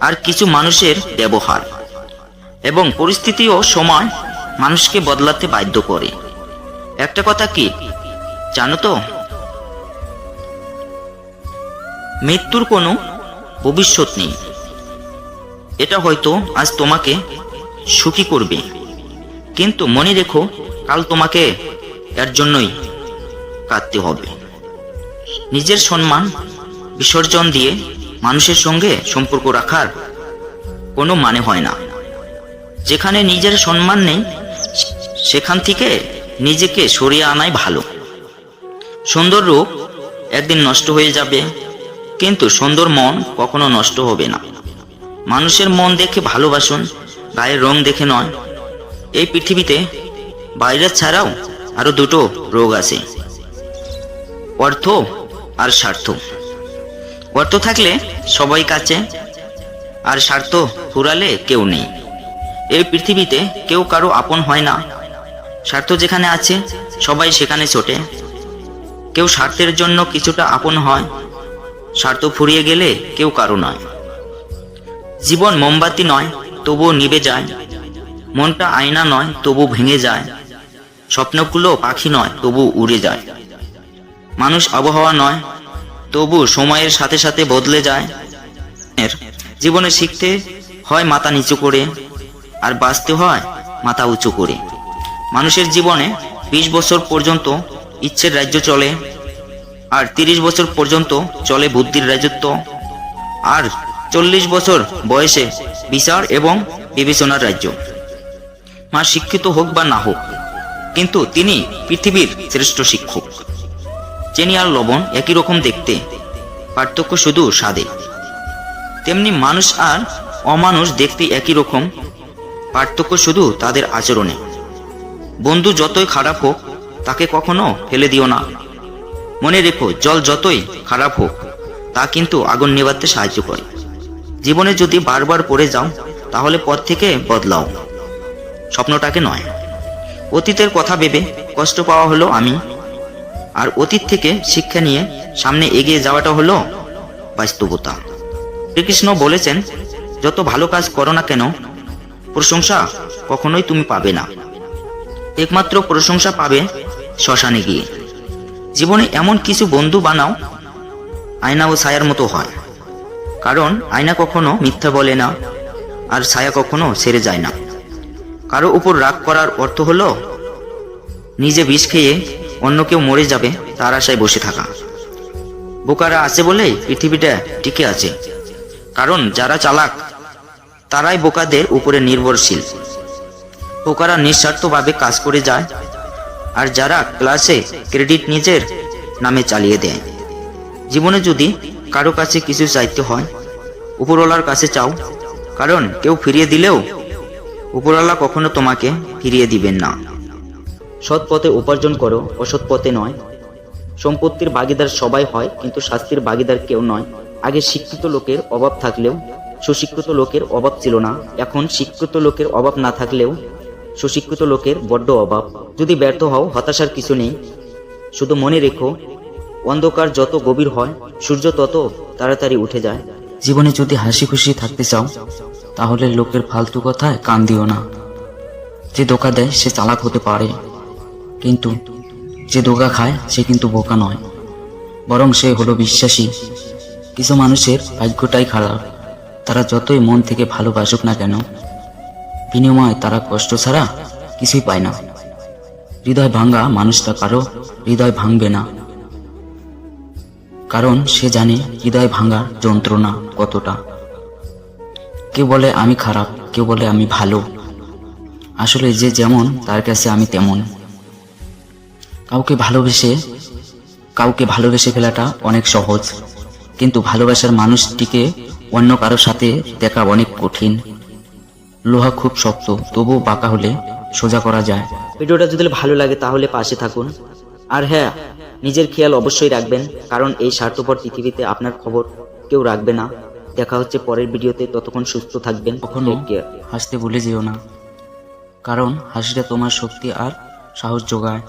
আর কিছু মানুষের ব্যবহার এবং পরিস্থিতি ও সময় মানুষকে বদলাতে বাধ্য করে। একটা কথা কি জানো তো, মৃত্যুর কোনো ভবিষ্যৎ নেই। এটা হয়তো আজ তোমাকে সুখী করবে, কিন্তু মনে রেখো কাল তোমাকে এর জন্যই কাঁদতে হবে। নিজের সম্মান বিসর্জন দিয়ে মানুষের সঙ্গে সম্পর্ক রাখার কোনো মানে হয় না। যেখানে নিজের সম্মান নেই সেখান থেকে নিজেকে সরিয়ে আনাই ভালো। সুন্দর রূপ একদিন নষ্ট হয়ে যাবে, কিন্তু সুন্দর মন কখনো নষ্ট হবে না। মানুষের মন দেখে ভালোবাসুন, গায়ের রং দেখে নয়। এই পৃথিবীতে বাইরের ছাড়াও আরো দুটো রোগ আছে, অর্থ আর স্বার্থ। অর্থ থাকলে সবাই কাছে, আর স্বার্থ ফুরালে কেউ নেই। এই পৃথিবীতে কেউ কারো আপন হয় না। স্বার্থ যেখানে আছে সবাই সেখানে ছোটে। কেউ স্বার্থের জন্য কিছুটা আপন হয়, স্বার্থ ফুরিয়ে গেলে কেউ কারো নয়। জীবন মোমবাতি নয়, তবুও নিভে যায়। মনটা আয়না নয়, তবু ভেঙে যায়। স্বপ্নগুলো পাখি নয়, তবু উড়ে যায়। মানুষ আবহাওয়া নয়, তবু সময়ের সাথে সাথে বদলে যায়। জীবনে শিখতে হয় মাথা নিচু করে, আর বাঁচতে হয় মাথা উঁচু করে। মানুষের জীবনে 20 বছর পর্যন্ত ইচ্ছের রাজ্য চলে, আর 30 বছর পর্যন্ত চলে বুদ্ধির রাজত্ব, আর 40 বছর বয়সে বিচার এবং বিবেচনার রাজ্য। মা শিক্ষিত হোক বা না হোক, কিন্তু তিনি পৃথিবীর শ্রেষ্ঠ শিক্ষক। চিনি আর লবণ একই রকম দেখতে, পার্থক্য শুধু স্বাদে। তেমনি মানুষ আর অমানুষ দেখতে একই রকম, পার্থক্য শুধু তাদের আচরণে। বন্ধু যতই খারাপ হোক, তাকে কখনো ফেলে দিও না। মনে রেখো, জল যতই খারাপ হোক, তা কিন্তু আগুন নেভাতে সাহায্য করে। জীবনে যদি বারবার পড়ে যাও, তাহলে পথ থেকে বদলাও, স্বপ্নটাকে নয়। অতীতের কথা ভেবে কষ্ট পাওয়া হলো আমি, আর অতীত থেকে শিক্ষা নিয়ে সামনে এগিয়ে যাওয়াটা হলো বাস্তবতা। শ্রীকৃষ্ণ বলেছেন, যত ভালো কাজ করো না কেন, প্রশংসা কখনোই তুমি পাবে না। একমাত্র প্রশংসা পাবে শ্মশানে গিয়ে। জীবনে এমন কিছু বন্ধু বানাও, আয়না ও ছায়ার মতো হয়। কারণ আয়না কখনো মিথ্যা বলে না, আর ছায়া কখনো ছেড়ে যায় না। কারো উপর রাগ করার অর্থ হলো নিজে বিষ খেয়ে অন্য কেউ মরে যাবে তার আশায় বসে থাকা। বোকারা আছে বলেই পৃথিবীটা টিকে আছে, কারণ যারা চালাক তারাই বোকাদের উপরে নির্ভরশীল। বোকারা নিঃস্বার্থভাবে কাজ করে যায়, আর যারা ক্লাসে ক্রেডিট নিজের নামে চালিয়ে দেয়। জীবনে যদি কারো কাছে কিছু চাইতে হয়, উপরওয়ালার কাছে চাও, কারণ কেউ ফিরিয়ে দিলেও উপরওয়ালা কখনো তোমাকে ফিরিয়ে দিবেন না। সৎ পথে উপার্জন করো, অসৎ পথে নয়। সম্পত্তির ভাগীদার সবাই হয়, কিন্তু শাস্তির ভাগীদার কেউ নয়। আগে শিক্ষিত লোকের অভাব থাকলেও সুশিক্ষিত লোকের অভাব ছিল না। এখন শিক্ষিত লোকের অভাব না থাকলেও সুশিক্ষিত লোকের বড্ড অভাব। যদি ব্যর্থ হও, হতাশার কিছু নেই। শুধু মনে রেখো, অন্ধকার যত গভীর হয়, সূর্য তত তাড়াতাড়ি উঠে যায়। জীবনে যদি হাসি খুশি থাকতে চাও, তাহলে লোকের ফালতু কথায় কান দিও না। যে ধোকা দেয় সে চালাক হতে পারে, কিন্তু যে ধোকা খায় সে কিন্তু বোকা নয়, বরং সে হলো বিশ্বাসী। কিছু মানুষের ভাগ্যটাই খারাপ। তারা যতই মন থেকে ভালোবাসুক না কেন, বিনিময়ে তারা কষ্ট ছাড়া কিছুই পায় না। হৃদয় ভাঙা মানুষটা কারো হৃদয় ভাঙবে না, কারণ সে জানে হৃদয় ভাঙার যন্ত্রণা কতটা। কেউ বলে আমি খারাপ, কেউ বলে আমি ভালো। আসলে যে যেমন তার কাছে আমি তেমন। কাউকে ভালোবেসে ফেলাটা অনেক সহজ, কিন্তু ভালোবাসার মানুষটিকে অন্য কারোর সাথে দেখা অনেক কঠিন। লোহা খুব শক্ত, তবুও বাঁকা হলে সোজা করা যায়। ভিডিওটা যদি ভালো লাগে তাহলে পাশে থাকুন, আর হ্যাঁ, নিজের খেয়াল অবশ্যই রাখবেন, কারণ এই স্বার্থপর পৃথিবীতে আপনার খবর কেউ রাখবে না। দেখা হচ্ছে পরের ভিডিওতে, ততক্ষণ সুস্থ থাকবেন। কখনো হাসতে ভুলে যেও না, কারণ হাসিটা তোমার শক্তি আর সাহস যোগায়।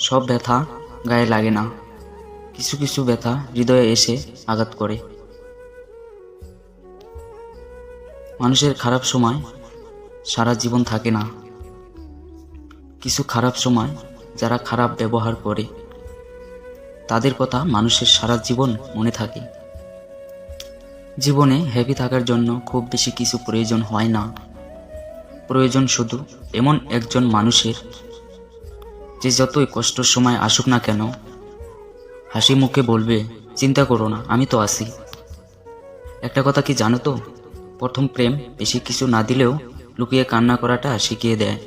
সব ব্যথা গায়ে লাগে না, কিছু কিছু ব্যথা হৃদয়ে এসে আঘাত করে। মানুষের খারাপ সময় সারা জীবন থাকে না। কিছু খারাপ সময় যারা খারাপ ব্যবহার করে, তাদের কথা মানুষের সারা জীবন মনে থাকে। জীবনে হ্যাপি থাকার জন্য খুব বেশি কিছু প্রয়োজন হয় না। প্রয়োজন শুধু এমন একজন মানুষের, যে যতই কষ্টের সময় আসুক না কেন, হাসি মুখে বলবে, চিন্তা করো না, আমি তো আছি। একটা কথা কি জানো তো, প্রথম প্রেম বেশি কিছু না দিলেও লুকিয়ে কান্না করাটা শিখিয়ে দেয়।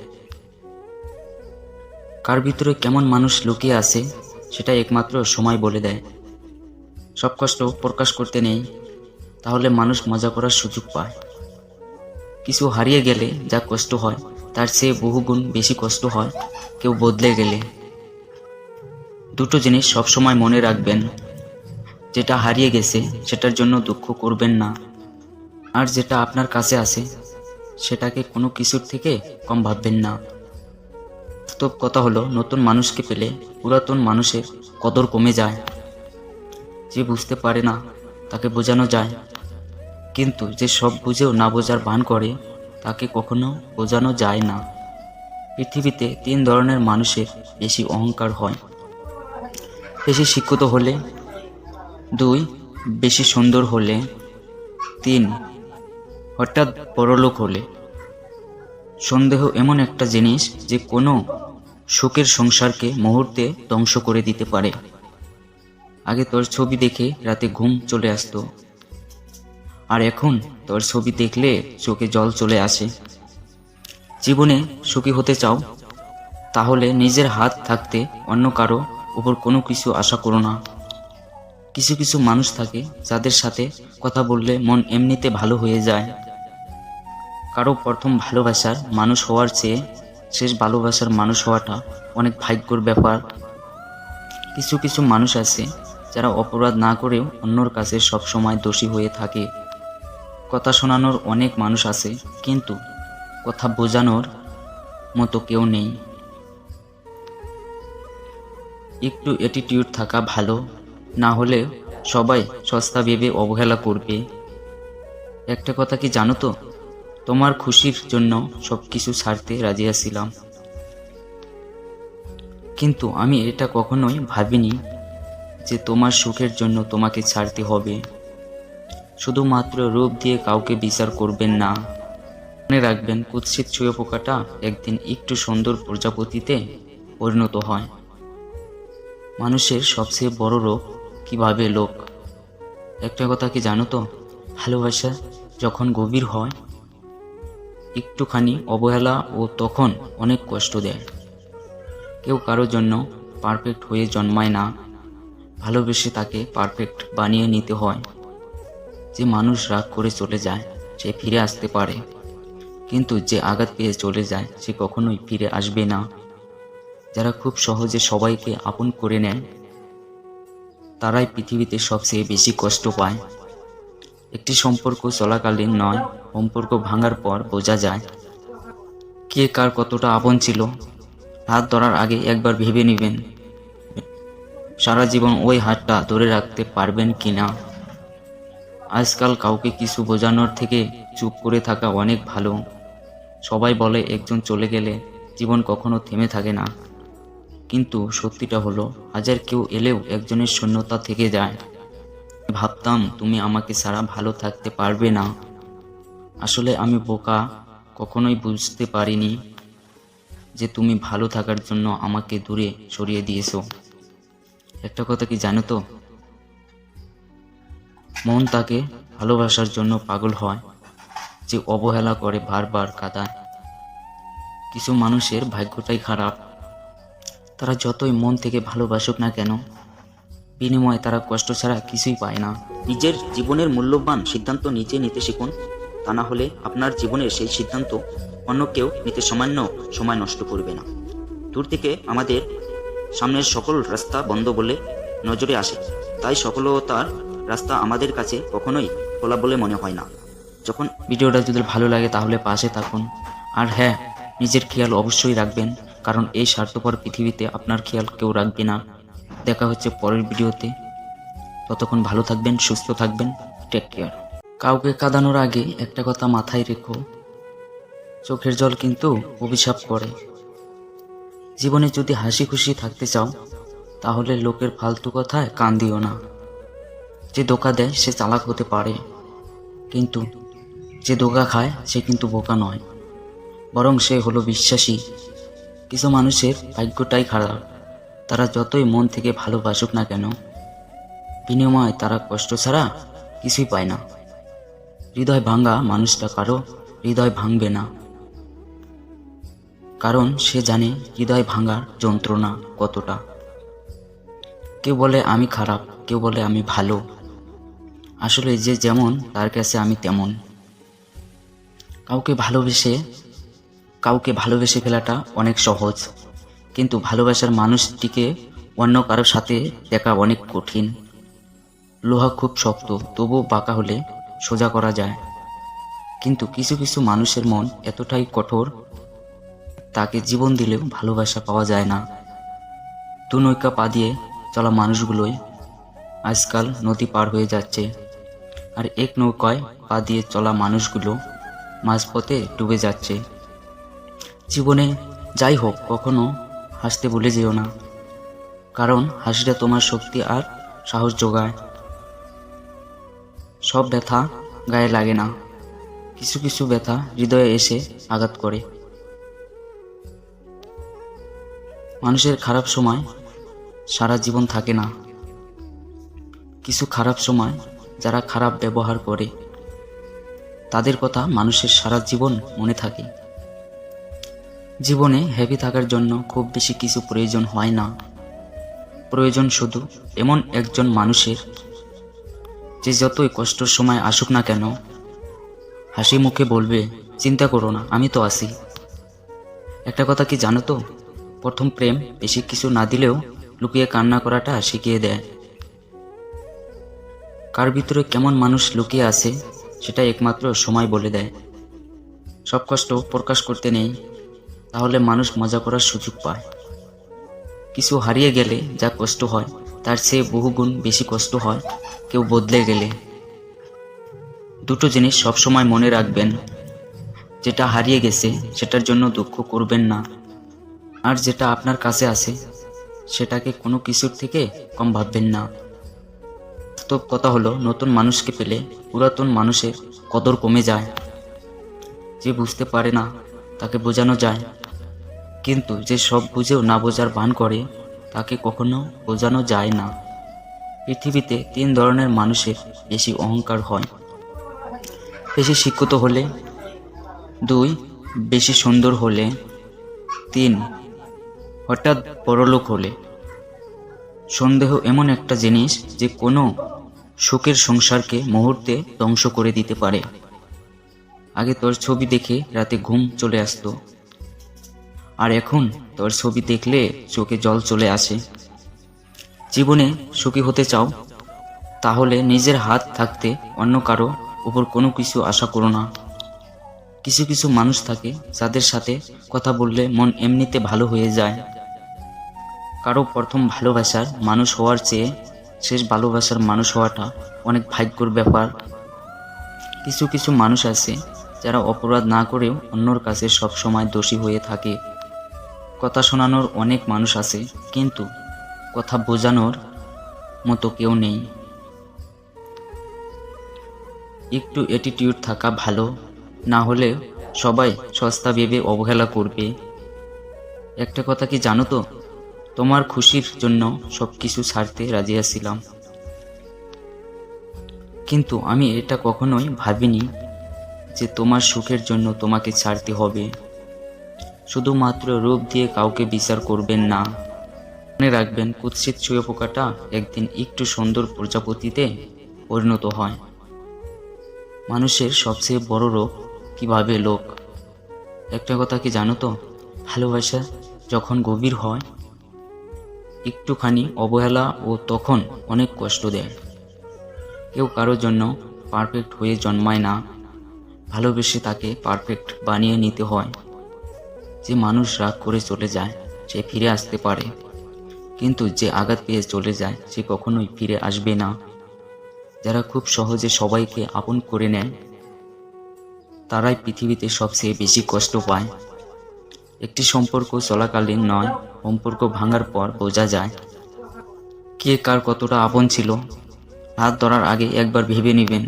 কার ভিতরে কেমন মানুষ লুকিয়ে আছে সেটা একমাত্র সময় বলে দেয়। সব কষ্ট প্রকাশ করতে নেই, তাহলে মানুষ মজা করার সুযোগ পায়। কিছু হারিয়ে গেলে যা কষ্ট হয়, তার চেয়ে বহুগুণ বেশি কষ্ট হয় কেউ বদলে গেলে। দুটো জিনিস সবসময় মনে রাখবেন, যেটা হারিয়ে গেছে সেটার জন্য দুঃখ করবেন না, আর যেটা আপনার কাছে আছে সেটাকে কোনো কিছুর থেকে কম ভাববেন না। বাস্তব কথা হলো, নতুন মানুষকে পেলে পুরাতন মানুষের কদর কমে যায়। যে বুঝতে পারে না তাকে বোঝানো যায়, কিন্তু যে সব বুঝেও না বোঝার ভান করে তাকে কখনো বোঝানো যায় না। পৃথিবীতে 3 ধরনের মানুষের বেশি অহংকার হয়। বেশি শিক্ষিত হলে, 2 বেশি সুন্দর হলে, 3 হঠাৎ বড়লোক হলে। সন্দেহ এমন একটা জিনিস যে কোনো সুখের সংসারকে মুহূর্তে ধ্বংস করে দিতে পারে। আগে তোর ছবি দেখে রাতে ঘুম চলে আসতো, আর এখন তোর ছবি দেখলে চোখে জল চলে আসে। জীবনে সুখী হতে চাও? তাহলে নিজের হাত থাকতে অন্য কারো উপর কোনো কিছু আশা করো না। কিছু কিছু মানুষ থাকে যাদের সাথে কথা বললে মন এমনিতে ভালো হয়ে যায়। কারো প্রথম ভালোবাসার মানুষ হওয়ার চেয়ে শেষ ভালোবাসার মানুষ হওয়াটা অনেক ভাগ্যর ব্যাপার। কিছু কিছু মানুষ আছে যারা অপরাধ না করেও অন্যর কাছে সবসময় দোষী হয়ে থাকে। কথা শোনানোর অনেক মানুষ আছে, কিন্তু কথা বোঝানোর মতো কেউ নেই। একটু অ্যাটিটিউড থাকা ভালো, না হলে সবাই সস্তা ভেবে অবহেলা করবে। একটা কথা কি জানো তো, তোমার খুশির জন্য সব কিছু ছাড়তে রাজি আছিলাম, কিন্তু আমি এটা কখনোই ভাবিনি যে তোমার সুখের জন্য তোমাকে ছাড়তে হবে। শুধুমাত্র রূপ দিয়ে কাউকে বিচার করবেন না। মনে রাখবেন, কুৎসিত শুঁয়োপোকাটা একদিন একটু সুন্দর প্রজাপতিতে পরিণত হয়। মানুষের সবচেয়ে বড় রোগ কিভাবে লোক। একটা কথা কি জানো তো, ভালোবাসা যখন গভীর হয়, একটুখানি অবহেলা ও তখন অনেক কষ্ট দেয়। কেউ কারোর জন্য পারফেক্ট হয়ে জন্মায় না, ভালোবেসে তাকে পারফেক্ট বানিয়ে নিতে হয়। যে মানুষ রাগ করে চলে যায় সে ফিরে আসতে পারে, কিন্তু যে আঘাত পেয়ে চলে যায় সে কখনোই ফিরে আসবে না। যারা খুব সহজে সবাইকে আপন করে নেয় তারাই পৃথিবীতে সবচেয়ে বেশি কষ্ট পায়। একটি সম্পর্ক চলাকালীন নয়, সম্পর্ক ভাঙার পর বোঝা যায় কে কার কতটা আপন ছিল। হাত ধরার আগে একবার ভেবে নেবেন সারা জীবন ওই হাতটা ধরে রাখতে পারবেন কিনা। আজকাল কাউকে কিছু বোঝানোর থেকে চুপ করে থাকা অনেক ভালো। সবাই বলে একজন চলে গেলে জীবন কখনো থেমে থাকে না, কিন্তু সত্যিটা হলো হাজার কেউ এলেও একজনের শূন্যতা থেকে যায়। ভাবতাম তুমি আমাকে ছাড়া ভালো থাকতে পারবে না। আসলে আমি বোকা, কখনোই বুঝতে পারিনি যে তুমি ভালো থাকার জন্য আমাকে দূরে সরিয়ে দিয়েছো। একটা কথা কি জানো তো, মন তাকে ভালোবাসার জন্য পাগল হয় যে অবহেলা করে বারবার কাঁদায়। কিছু মানুষের ভাগ্যটাই খারাপ, তারা যতই মন থেকে ভালোবাসুক না কেন, বিনিময়ে তারা কষ্ট ছাড়া কিছুই পায় না। নিজের জীবনের মূল্যবান সিদ্ধান্ত নিজে নিতে শিখুন, তা না হলে আপনার জীবনের সেই সিদ্ধান্ত অন্য কেউ নিতে সামান্য সময় নষ্ট করবে না। দূর থেকে আমাদের সামনের সকল রাস্তা বন্ধ বলে নজরে আসে, তাই সফলতার রাস্তা আমাদের কাছে কখনোই খোলা বলে মনে হয় না। যখন ভিডিওটা যদি ভালো লাগে তাহলে পাশে থাকুন, আর হ্যাঁ, নিজের খেয়াল অবশ্যই রাখবেন, কারণ এই স্বার্থপর পৃথিবীতে আপনার খেয়াল কেউ রাখবে না। দেখা হচ্ছে পরের ভিডিওতে, ততক্ষণ ভালো থাকবেন, সুস্থ থাকবেন, টেক কেয়ার। কাউকে কাঁদানোর আগে একটা কথা মাথায় রেখো, চোখের জল কিন্তু অভিশাপ করে। জীবনে যদি হাসি খুশি থাকতে চাও তাহলে লোকের ফালতু কথায় কান দিও না। যে ধোঁকা দেয় সে চালাক হতে পারে, কিন্তু যে ধোঁকা খায় সে কিন্তু বোকা নয়, বরং সে হলো বিশ্বাসী। কিছু মানুষের ভাগ্যটাই খারাপ, তারা যতই মন থেকে ভালোবাসুক না কেন, বিনিময়ে তারা কষ্ট ছাড়া কিছুই পায় না। হৃদয় ভাঙা মানুষটা কারো হৃদয় ভাঙবে না, কারণ সে জানে হৃদয় ভাঙার যন্ত্রণা কতটা। কেউ বলে আমি খারাপ, কেউ বলে আমি ভালো, আসলে যে যেমন তার কাছে আমি তেমন। কাউকে ভালোবেসে ফেলাটা অনেক সহজ, কিন্তু ভালোবাসার মানুষটিকে অন্য কারোর সাথে দেখা অনেক কঠিন। লোহা খুব শক্ত, তবুও বাঁকা হলে সোজা করা যায়, কিন্তু কিছু কিছু মানুষের মন এতটাই কঠোর, তাকে জীবন দিলেও ভালোবাসা পাওয়া যায় না। দু নৌকা পা দিয়ে চলা মানুষগুলোই আজকাল নদী পার হয়ে যাচ্ছে, আর এক নৌকায় পা দিয়ে চলা মানুষগুলো মাঝপথে ডুবে যাচ্ছে। জীবনে যাই হোক, কখনো হাসতে ভুলে যেও না, কারণ হাসিটা তোমার শক্তি আর সাহস যোগায়। সব ব্যথা গায়ে লাগে না, কিছু কিছু ব্যথা হৃদয়ে এসে আঘাত করে। মানুষের খারাপ সময় সারা জীবন থাকে না, কিছু খারাপ সময় যারা খারাপ ব্যবহার করে তাদের কথা মানুষের সারা জীবন মনে থাকে। জীবনে হ্যাপি থাকার জন্য খুব বেশি কিছু প্রয়োজন হয় না, প্রয়োজন শুধু এমন একজন মানুষের যে যতই কষ্টের সময় আসুক না কেন হাসি মুখে বলবে, চিন্তা করো না, আমি তো আছি। একটা কথা কি জানো তো, প্রথম প্রেম বেশি কিছু না দিলেও লুকিয়ে কান্না করাটা শিখিয়ে দেয়। কার ভিতরে কেমন মানুষ লুকিয়ে আছে সেটা একমাত্র সময় বলে দেয়। সব কষ্ট প্রকাশ করতে নেই, তাহলে মানুষ মজা করার সুযোগ পায়। কিছু হারিয়ে গেলে যা কষ্ট হয় তার চেয়ে বহুগুণ বেশি কষ্ট হয় কেউ বদলে গেলে। দুটো জিনিস সবসময় মনে রাখবেন, যেটা হারিয়ে গেছে সেটার জন্য দুঃখ করবেন না, আর যেটা আপনার কাছে আছে সেটাকে কোনো কিছুর থেকে কম ভাববেন না। বাস্তব কথা হলো, নতুন মানুষকে পেলে পুরাতন মানুষের কদর কমে যায়। যে বুঝতে পারে না তাকে বোঝানো যায়, কিন্তু যে সব বুঝেও না বোঝার ভান করে তাকে কখনো বোঝানো যায় না। পৃথিবীতে 3 ধরনের মানুষের বেশি অহংকার হয়: বেশি শিক্ষিত হলে, 2 বেশি সুন্দর হলে, 3 হঠাৎ বড়লোক হলে। সন্দেহ এমন একটা জিনিস যে কোনো সুখের সংসারকে মুহূর্তে ধ্বংস করে দিতে পারে। আগে তোর ছবি দেখে রাতে ঘুম চলে আসতো, আর এখন তোর ছবি দেখলে চোখে জল চলে আসে। জীবনে সুখী হতে চাও? তাহলে নিজের হাত থাকতে অন্য কারো উপর কোনো কিছু আশা করো না। কিছু কিছু মানুষ থাকে যাদের সাথে কথা বললে মন এমনিতে ভালো হয়ে যায়। কারো প্রথম ভালোবাসার মানুষ হওয়ার চেয়ে শেষ ভালোবাসার মানুষ হওয়াটা অনেক ভাগ্যের ব্যাপার। কিছু কিছু মানুষ আছে যারা অপরাধ না করেও অন্যর কাছে সবসময় দোষী হয়ে থাকে। কথা শোনানোর অনেক মানুষ আছে, কিন্তু কথা বোঝানোর মতো কেউ নেই। একটু অ্যাটিটিউড থাকা ভালো, না হলে সবাই সস্তা ভেবে অবহেলা করবে। একটা কথা কি জানো তো, তোমার খুশির জন্য সব কিছু ছাড়তে রাজি আছিলাম, কিন্তু আমি এটা কখনোই ভাবিনি যে তোমার সুখের জন্য তোমাকে ছাড়তে হবে। শুধুমাত্র রূপ দিয়ে কাউকে বিচার করবেন না। মনে রাখবেন, কুৎসিত শুঁয়োপোকাটা একদিন একটু সুন্দর প্রজাপতিতে পরিণত হয়। মানুষের সবচেয়ে বড় রোগ কিভাবে লোক। একটা কথা কি জানো তো, ভালোবাসা যখন গভীর হয় একটুখানি অবহেলা ও তখন অনেক কষ্ট দেয়। কেউ কারোর জন্য পারফেক্ট হয়ে জন্মায় না, ভালোবেসে তাকে পারফেক্ট বানিয়ে নিতে হয়। যে মানুষ রাগ করে চলে যায় সে ফিরে আসতে পারে, কিন্তু যে আঘাত পেয়ে চলে যায় সে কখনোই ফিরে আসবে না। যারা খুব সহজে সবাইকে আপন করে নেয় তারাই পৃথিবীতে সবচেয়ে বেশি কষ্ট পায়। একটি সম্পর্ক চলাকালীন নয়, সম্পর্ক ভাঙার পর বোঝা যায় কে কার কতটা আপন ছিল। হাত ধরার আগে একবার ভেবে নেবেন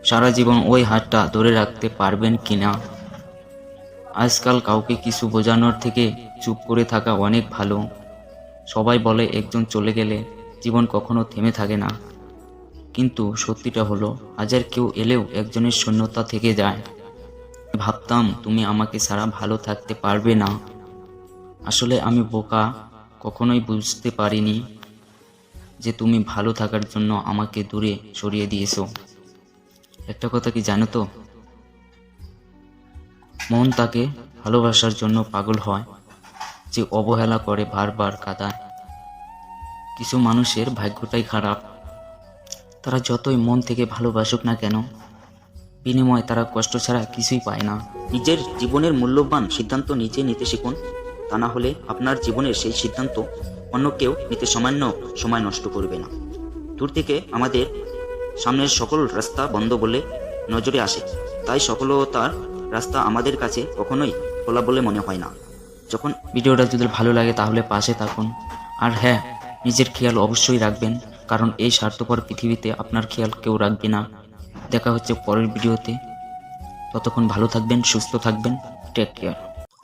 সারা জীবন ওই হাতটা ধরে রাখতে পারবেন কিনা। আজকাল কাউকে কিছু বোঝানোর থেকে চুপ করে থাকা অনেক ভালো। সবাই বলে একজন চলে গেলে জীবন কখনো থেমে থাকে না, কিন্তু সত্যিটা হলো হাজার কেউ এলেও একজনের শূন্যতা থেকে যায়। ভাবতাম তুমি আমাকে ছাড়া ভালো থাকতে পারবে না, আসলে আমি বোকা, কখনোই বুঝতে পারিনি যে তুমি ভালো থাকার জন্য আমাকে দূরে সরিয়ে দিয়েছো। একটা কথা কি জানো তো, মন তাকে ভালোবাসার জন্য পাগল হয় যে অবহেলা করে বারবার কাঁদায়। কিছু মানুষের ভাগ্যটাই খারাপ, তারা যতই মন থেকে ভালোবাসুক না কেন বিনিময়ে তারা কষ্ট ছাড়া কিছুই পায় না। নিজের জীবনের মূল্যবান সিদ্ধান্ত নিজে নিতে শিখুন, তা না হলে আপনার জীবনের সেই সিদ্ধান্ত অন্য কেউ নিতে সামান্য সময় নষ্ট করবে না। দূর থেকে আমাদের সামনের সকল রাস্তা বন্ধ বলে নজরে আসে, তাই সফলতার রাস্তা আমাদের কাছে কখনোই খোলা বলে মনে হয় না। যখন ভিডিওটা যদি ভালো লাগে তাহলে পাশে থাকুন। আর হ্যাঁ, নিজের খেয়াল অবশ্যই রাখবেন, কারণ এই স্বার্থপর পৃথিবীতে আপনার খেয়াল কেউ রাখবে না। দেখা হচ্ছে পরের ভিডিওতে। ততক্ষণ ভালো থাকবেন, সুস্থ থাকবেন। Take care.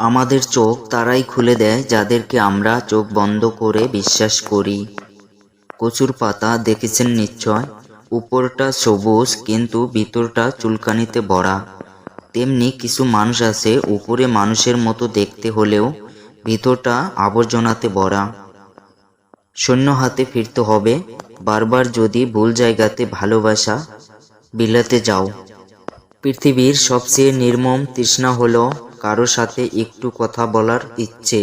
আমাদের চোখ তারাই খুলে দেয় যাদেরকে আমরা চোখ বন্ধ করে বিশ্বাস করি। কচুর পাতা দেখেছেন নিশ্চয়, উপরটা সবুজ কিন্তু ভিতরটা চুলকানিতে ভরা। তেমনি কিছু মানুষ আছে উপরে মানুষের মতো দেখতে হলেও ভিতরটা আবর্জনাতে ভরা। শূন্য হাতে ফিরতে হবে বারবার যদি ভুল জায়গাতে ভালোবাসা বিলাতে যাও। পৃথিবীর সবচেয়ে নির্মম তৃষ্ণা হলো কারো সাথে একটু কথা বলার ইচ্ছে।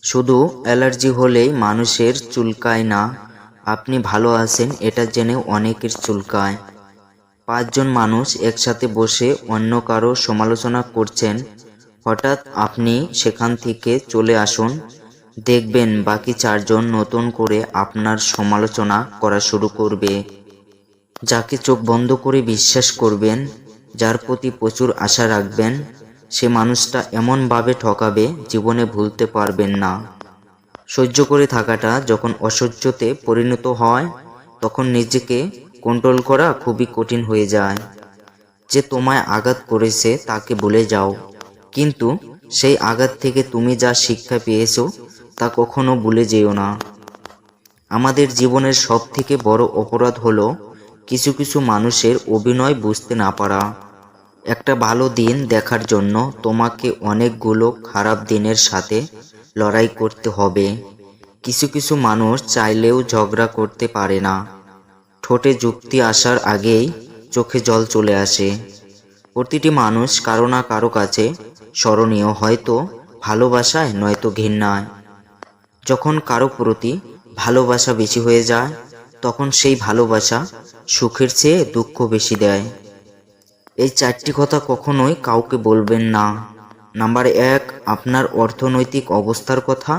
শুধু অ্যালার্জি হলেই মানুষের চুলকায় না, আপনি ভালো আছেন এটা জেনেও অনেকের চুলকায়। 5 জন মানুষ একসাথে বসে অন্য কারো সমালোচনা করছেন, হঠাৎ আপনি সেখান থেকে চলে আসুন, দেখবেন বাকি 4 জন নতুন করে আপনার সমালোচনা করা শুরু করবে। যাকে চোখ বন্ধ করে বিশ্বাস করবেন, যার প্রতি প্রচুর আশা রাখবেন, সে মানুষটা এমনভাবে ঠকাবে জীবনে ভুলতে পারবেন না। সহ্য করে থাকাটা যখন অসহ্যতে পরিণত হয়, তখন নিজেকে কন্ট্রোল করা খুবই কঠিন হয়ে যায়। যে তোমায় আঘাত করেছে তাকে ভুলে যাও, কিন্তু সেই আঘাত থেকে তুমি যা শিক্ষা পেয়েছো তা কখনো ভুলে যেও না। আমাদের জীবনের সবথেকে বড় অপরাধ হলো কিছু কিছু মানুষের অভিনয় বুঝতে না পারা। একটা ভালো দিন দেখার জন্য তোমাকে অনেকগুলো খারাপ দিনের সাথে লড়াই করতে হবে। কিছু কিছু মানুষ চাইলেও ঝগড়া করতে পারে না, ঠোঁটে যুক্তি আসার আগেই চোখে জল চলে আসে। প্রতিটি মানুষ কারো না কারো কাছে স্মরণীয়, হয়তো ভালোবাসায় নয়তো ঘৃণায়। যখন কারো প্রতি ভালোবাসা বেশি হয়ে যায়, তখন সেই ভালোবাসা সুখের চেয়ে দুঃখ বেশি দেয়। এই 4টি কথা কখনোই কাউকে বলবেন না। নাম্বার 1, আপনার অর্থনৈতিক অবস্থার কথা।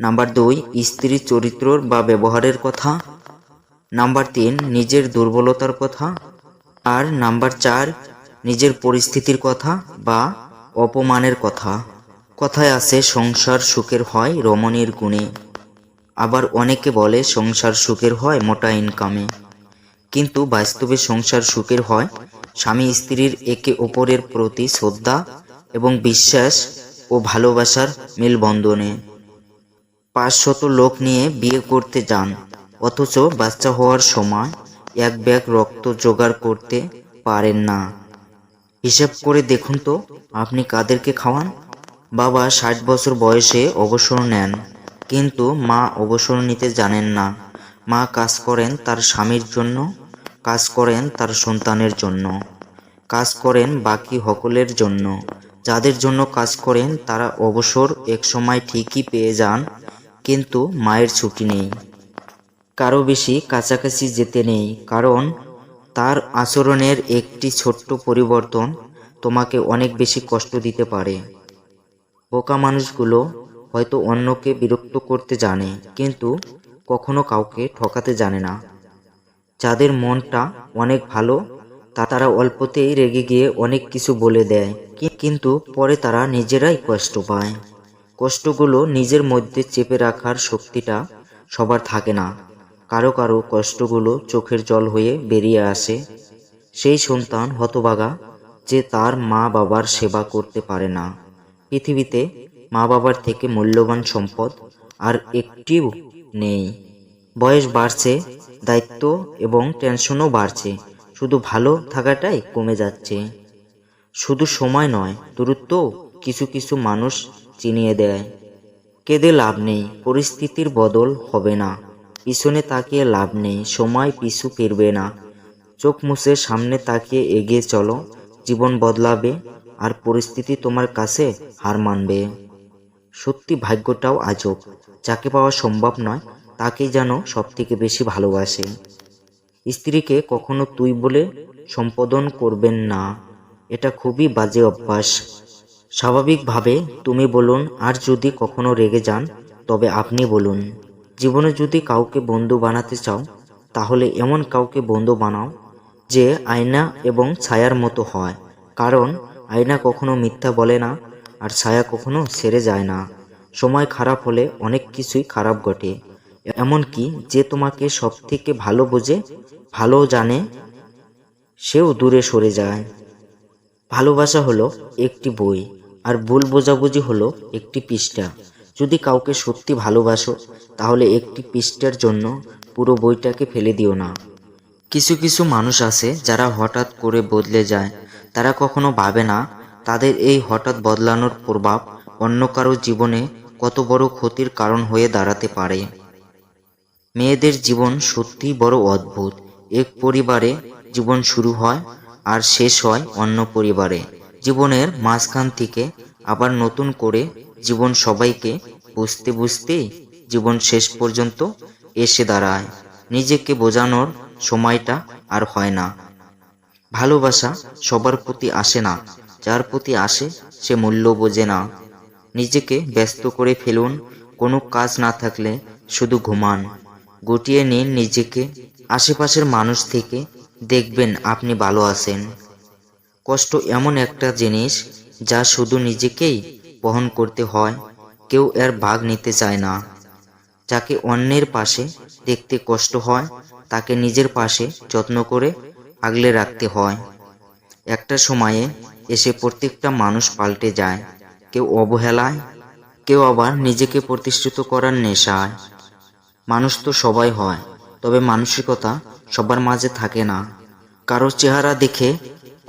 নাম্বার 2, স্ত্রীর চরিত্র বা ব্যবহারের কথা। নাম্বার 3, নিজের দুর্বলতার কথা। আর নাম্বার 4, নিজের পরিস্থিতির কথা বা অপমানের কথা। কথায় আছে সংসার সুখের হয় রমণীর গুণে। আবার অনেকে বলে সংসার সুখের হয় মোটা ইনকামে। কিন্তু বাস্তবে সংসার সুখের হয় স্বামী স্ত্রীর একে অপরের প্রতি শ্রদ্ধা এবং বিশ্বাস ও ভালোবাসার মেলবন্ধনে। 500 লোক নিয়ে বিয়ে করতে যান, অথচ বাচ্চা হওয়ার সময় 1 ব্যাগ রক্ত জোগাড় করতে পারেন না। হিসাব করে দেখুন তো আপনি কাদেরকে খাওয়ান। বাবা 60 বছর বয়সে অবসর নেন, কিন্তু মা অবসর নিতে জানেন না। মা কাজ করেন তার স্বামীর জন্য, কাজ করেন তার সন্তানের জন্য, কাজ করেন বাকি সকলের জন্য। যাদের জন্য কাজ করেন তারা অবসর একসময় ঠিকই পেয়ে যান, কিন্তু মায়ের ছুটি নেই। কারো বেশি কাছাকাছি যেতে নেই, কারণ তার আচরণের একটি ছোট্ট পরিবর্তন তোমাকে অনেক বেশি কষ্ট দিতে পারে। বোকা মানুষগুলো হয়তো অন্যকে বিরক্ত করতে জানে, কিন্তু কখনো কাউকে ঠকাতে জানে না। যাদের মনটা অনেক ভালো তারা অল্পতেই রেগে গিয়ে অনেক কিছু বলে দেয়, কিন্তু পরে তারা নিজেরাই কষ্ট পায়। কষ্টগুলো নিজের মধ্যে চেপে রাখার শক্তিটা সবার থাকে না। কারো কারো কষ্টগুলো চোখের জল হয়ে বেরিয়ে আসে। সেই সন্তান হতভাগা যে তার মা বাবার সেবা করতে পারে না। পৃথিবীতে মা বাবার থেকে মূল্যবান সম্পদ আর একটিও নেই। বয়স বাড়ছে, দায়িত্ব এবং টেনশনও বাড়ছে, শুধু ভালো থাকাটাই কমে যাচ্ছে। শুধু সময় নয়, দূরত্ব কিছু কিছু মানুষ চিনিয়ে দেয়। কেঁদে লাভ নেই, পরিস্থিতির বদল হবে না। পিছনে তাকিয়ে লাভ নেই, সময় পিছু ফিরবে না। চোখ মুছে সামনে তাকিয়ে এগিয়ে চলো, জীবন বদলাবে আর পরিস্থিতি তোমার কাছে হার মানবে। সত্যি ভাগ্যটাও আজব, যাকে পাওয়া সম্ভব নয় তাকেই যেন সবথেকে বেশি ভালোবাসে। স্ত্রীকে কখনো তুই বলে সম্বোধন করবেন না, এটা খুবই বাজে অভ্যাস। স্বাভাবিকভাবে তুমি বলুন, আর যদি কখনো রেগে যান তবে আপনি বলুন। জীবনে যদি কাউকে বন্ধু বানাতে চাও, তাহলে এমন কাউকে বন্ধু বানাও যে আয়না এবং ছায়ার মতো হয়, কারণ আয়না কখনো মিথ্যা বলে না আর ছায়া কখনো সেরে যায় না। সময় খারাপ হলে অনেক কিছুই খারাপ ঘটে, এমনকি যে তোমাকে সব থেকে ভালো বোঝে, ভালো জানে, সেও দূরে সরে যায়। ভালোবাসা হলো একটি বই, আর ভুল বোঝাবুঝি হলো একটি পৃষ্ঠা। যদি কাউকে সত্যি ভালোবাসো, তাহলে একটি পৃষ্ঠার জন্য পুরো বইটাকে ফেলে দিও না। কিছু কিছু মানুষ আছে যারা হঠাৎ করে বদলে যায়। তারা কখনো ভাবে না তাদের এই হঠাৎ বদলানোর প্রভাব অন্য কারো জীবনে কত বড় ক্ষতির কারণ হয়ে দাঁড়াতে পারে। মেয়েদের জীবন সত্যিই বড় অদ্ভুত। এক পরিবারে জীবন শুরু হয় আর শেষ হয় অন্য পরিবারে। জীবনের মাঝখান থেকে আবার নতুন করে জীবন সবাইকে বুঝতে বুঝতেই জীবন শেষ পর্যন্ত এসে দাঁড়ায়। নিজেকে বোঝানোর সময়টা আর হয় না। ভালোবাসা সবার প্রতি আসে না, যার প্রতি আসে সে মূল্য বোঝে না। নিজেকে ব্যস্ত করে ফেলুন, কোনো কাজ না থাকলে শুধু ঘুমান। গুটিয়ে নিন নিজেকে আশেপাশের মানুষ থেকে, দেখবেন আপনি ভালো আছেন। কষ্ট এমন একটা জিনিস যা শুধু নিজেকেই বহন করতে হয়, কেউ এর ভাগ নিতে চায় না। যাকে অন্যের পাশে দেখতে কষ্ট হয়, তাকে নিজের পাশে যত্ন করে আগলে রাখতে হয়। একটা সময়ে এসে প্রত্যেকটা মানুষ পাল্টে যায়, কেউ অবহেলায়, কেউ আবার নিজেকে প্রতিষ্ঠিত করার নেশায়। মানুষ তো সবাই হয়, তবে মানসিকতা সবার মাঝে থাকে না। কারোর চেহারা দেখে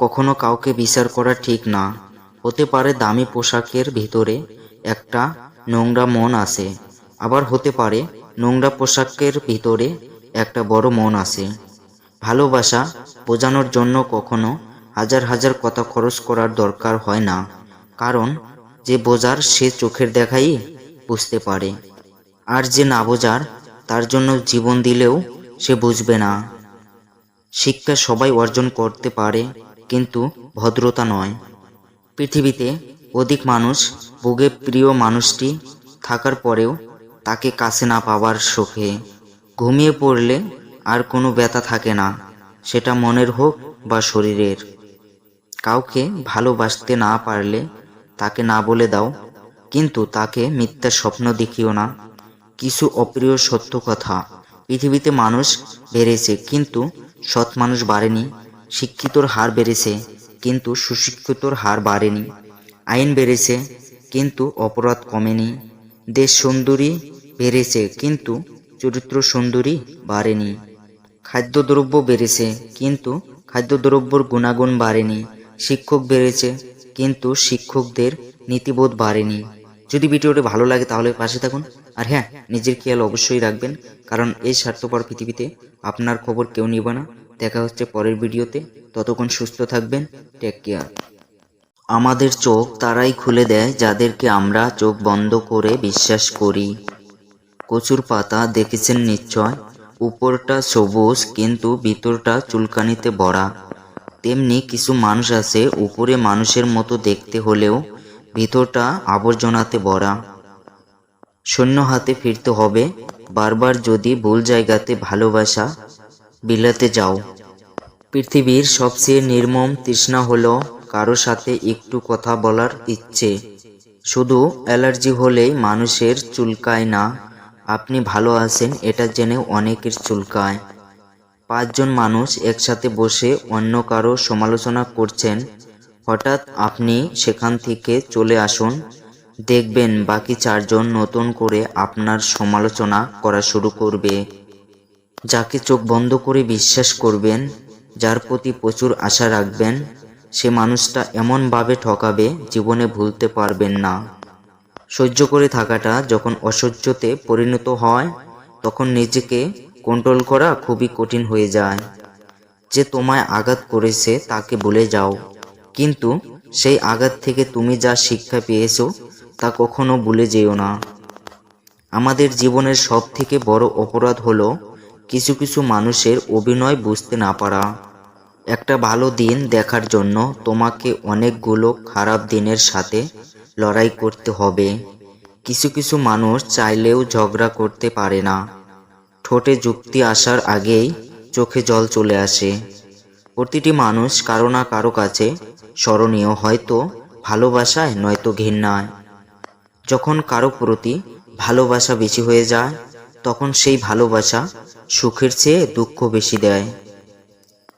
কখনো কাউকে বিচার করা ঠিক না। হতে পারে দামি পোশাকের ভিতরে একটা নোংরা মন আছে, আবার হতে পারে নোংরা পোশাকের ভিতরে একটা বড় মন আছে। ভালোবাসা বোঝানোর জন্য কখনো হাজার হাজার কথা খরচ করার দরকার হয় না, কারণ যে বোঝার সে চোখের দেখাই বুঝতে পারে, আর যে না বোঝার তার জন্য জীবন দিলেও সে বুঝবে না। শিক্ষা সবাই অর্জন করতে পারে, কিন্তু ভদ্রতা নয়। পৃথিবীতে অধিক মানুষ ভোগে প্রিয় মানুষটি থাকার পরেও তাকে কাছে না পাওয়ার শোকে। ঘুমিয়ে পড়লে আর কোনো ব্যথা থাকে না, সেটা মনের হোক বা শরীরের। কাউকে ভালোবাসতে না পারলে তাকে না বলে দাও, কিন্তু তাকে মিথ্যা স্বপ্ন দেখিও না। কিছু অপ্রিয় সত্য কথা, পৃথিবীতে মানুষ বেড়েছে কিন্তু সৎ মানুষ বাড়েনি। শিক্ষিতর হার বেড়েছে কিন্তু সুশিক্ষিতর হার বাড়েনি। আইন বেড়েছে কিন্তু অপরাধ কমেনি। দেশ সুন্দরী বেড়েছে কিন্তু চরিত্র সুন্দরী বাড়েনি। খাদ্যদ্রব্য বেড়েছে কিন্তু খাদ্যদ্রব্যর গুণাগুণ বাড়েনি। শিক্ষক বেড়েছে কিন্তু শিক্ষকদের নীতিবোধ বাড়েনি। যদি ভিডিওটি ভালো লাগে তাহলে পাশে থাকুন, আর হ্যাঁ, নিজের খেয়াল অবশ্যই রাখবেন, কারণ এই স্বার্থপর পৃথিবীতে আপনার খবর কেউ নেবে না। দেখা হচ্ছে পরের ভিডিওতে, ততক্ষণ সুস্থ থাকবেন। Take care. আমাদের চোখ তারাই খুলে দেয় যাদেরকে আমরা চোখ বন্ধ করে বিশ্বাস করি। কচুর পাতা দেখেছেন নিশ্চয়, উপরটা সবুজ কিন্তু ভিতরটা চুলকানিতে ভরা। তেমনি কিছু মানুষ আছে, উপরে মানুষের মতো দেখতে হলেও ভিতরটা আবর্জনাতে ভরা। শূন্য হাতে ফিরতে হবে বারবার যদি ভুল জায়গাতে ভালোবাসা বিলাতে যাও। পৃথিবীর সবচেয়ে নির্মম তৃষ্ণা হলো কারো সাথে একটু কথা বলার ইচ্ছে। শুধু অ্যালার্জি হলেই মানুষের চুলকায় না, আপনি ভালো আছেন এটা জেনেও অনেকের চুলকায়। 5 জন মানুষ একসাথে বসে অন্য কারো সমালোচনা করছেন, হঠাৎ আপনি সেখান থেকে চলে আসুন, দেখবেন বাকি 4 জন নতুন করে আপনার সমালোচনা করা শুরু করবে। যাকে চোখ বন্ধ করে বিশ্বাস করবেন, যার প্রতি প্রচুর আশা রাখবেন, সে মানুষটা এমনভাবে ঠকাবে জীবনে ভুলতে পারবেন না। সহ্য করে থাকাটা যখন অসহ্যতে পরিণত হয়, তখন নিজেকে কন্ট্রোল করা খুবই কঠিন হয়ে যায়। যে তোমায় আঘাত করেছে তাকে ভুলে যাও, কিন্তু সেই আঘাত থেকে তুমি যা শিক্ষা পেয়েছো তা কখনো ভুলে যেও না। আমাদের জীবনের সব থেকে বড় অপরাধ হলো কিছু কিছু মানুষের অভিনয় বুঝতে না পারা। একটা ভালো দিন দেখার জন্য তোমাকে অনেকগুলো খারাপ দিনের সাথে লড়াই করতে হবে। কিছু কিছু মানুষ চাইলেও ঝগড়া করতে পারে না, ঠোঁটে যুক্তি আসার আগেই চোখে জল চলে আসে। প্রতিটি মানুষ কারো না কারো কাছে স্মরণীয়, হয়তো ভালোবাসায় নয়তো ঘৃণায়। যখন কারো প্রতি ভালোবাসা বেশি হয়ে যায় তখন সেই ভালোবাসা সুখের চেয়ে দুঃখ বেশি দেয়।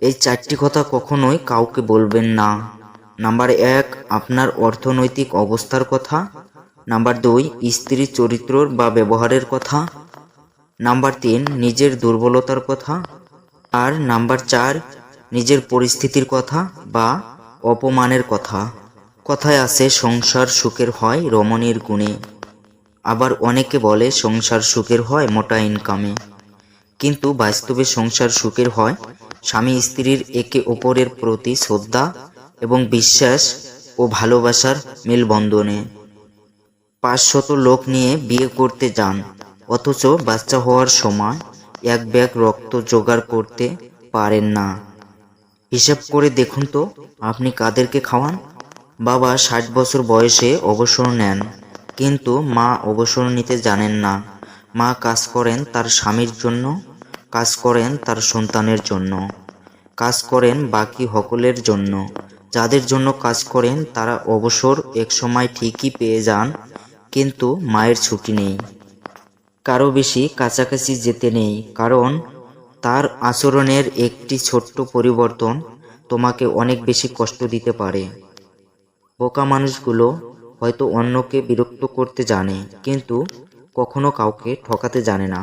এই 4টি কথা কখনোই কাউকে বলবেন না। নাম্বার 1, আপনার অর্থনৈতিক অবস্থার কথা। নাম্বার 2, স্ত্রীর চরিত্র বা ব্যবহারের কথা। নাম্বার 3, নিজের দুর্বলতার কথা। আর নাম্বার 4, নিজের পরিস্থিতির কথা বা অপমানের কথা। কথায় আছে সংসার সুখের হয় রমণীর গুণে। আবার অনেকে বলে সংসার সুখের হয় মোটা ইনকামে। কিন্তু বাস্তবে সংসার সুখের হয় স্বামী স্ত্রীর একে অপরের প্রতি শ্রদ্ধা এবং বিশ্বাস ও ভালোবাসার মেলবন্ধনে। 500 লোক নিয়ে বিয়ে করতে যান, অথচ বাচ্চা হওয়ার সময় 1 ব্যাগ রক্ত জোগাড় করতে পারেন না। হিসাব করে দেখুন তো আপনি কাদেরকে খাওয়ান। বাবা 60 বছর বয়সে অবসর নেন, কিন্তু মা অবসর নিতে জানেন না। মা কাজ করেন তার স্বামীর জন্য, কাজ করেন তার সন্তানের জন্য, কাজ করেন বাকি সকলের জন্য। যাদের জন্য কাজ করেন তারা অবসর একসময় ঠিকই পেয়ে যান, কিন্তু মায়ের ছুটি নেই। কারো বেশি কাছাকাছি যেতে নেই, কারণ তার আচরণের একটি ছোট্ট পরিবর্তন তোমাকে অনেক বেশি কষ্ট দিতে পারে। বোকা মানুষগুলো হয়তো অন্যকে বিরক্ত করতে জানে, কিন্তু কখনো কাউকে ঠকাতে জানে না।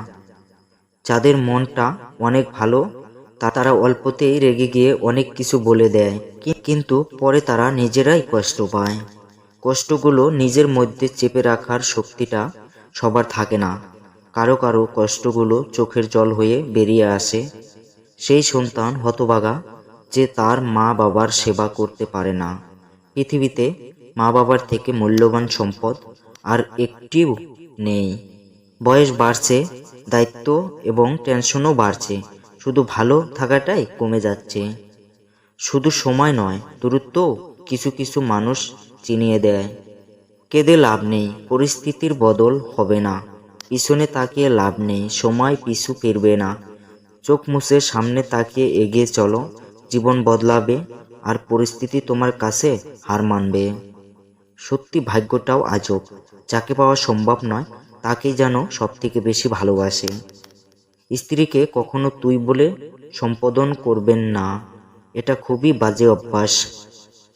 যাদের মনটা অনেক ভালো তারা অল্পতেই রেগে গিয়ে অনেক কিছু বলে দেয়, কিন্তু পরে তারা নিজেরাই কষ্ট পায়। কষ্টগুলো নিজের মধ্যে চেপে রাখার শক্তিটা সবার থাকে না। কারো কারো কষ্টগুলো চোখের জল হয়ে বেরিয়ে আসে। সেই সন্তান হতভাগা যে তার মা বাবার সেবা করতে পারে না। পৃথিবীতে মা বাবার থেকে মূল্যবান সম্পদ আর একটিও নেই। বয়স বাড়ছে, দায়িত্ব এবং টেনশনও বাড়ছে, শুধু ভালো থাকাটাই কমে যাচ্ছে। শুধু সময় নয়, দূরত্ব কিছু কিছু মানুষ চিনিয়ে দেয়। কেঁদে লাভ নেই, পরিস্থিতির বদল হবে না। পিছনে তাকিয়ে লাভ নেই, সময় পিছু ফিরবে না। চোখ মুছে সামনে তাকিয়ে এগিয়ে চলো, জীবন বদলাবে আর পরিস্থিতি তোমার কাছে হার মানবে। সত্যি ভাগ্যটাও আজব, যাকে পাওয়া সম্ভব নয় তাকেই যেন সবথেকে বেশি ভালোবাসে। স্ত্রীকে কখনো তুই বলে সম্বোধন করবেন না, এটা খুবই বাজে অভ্যাস।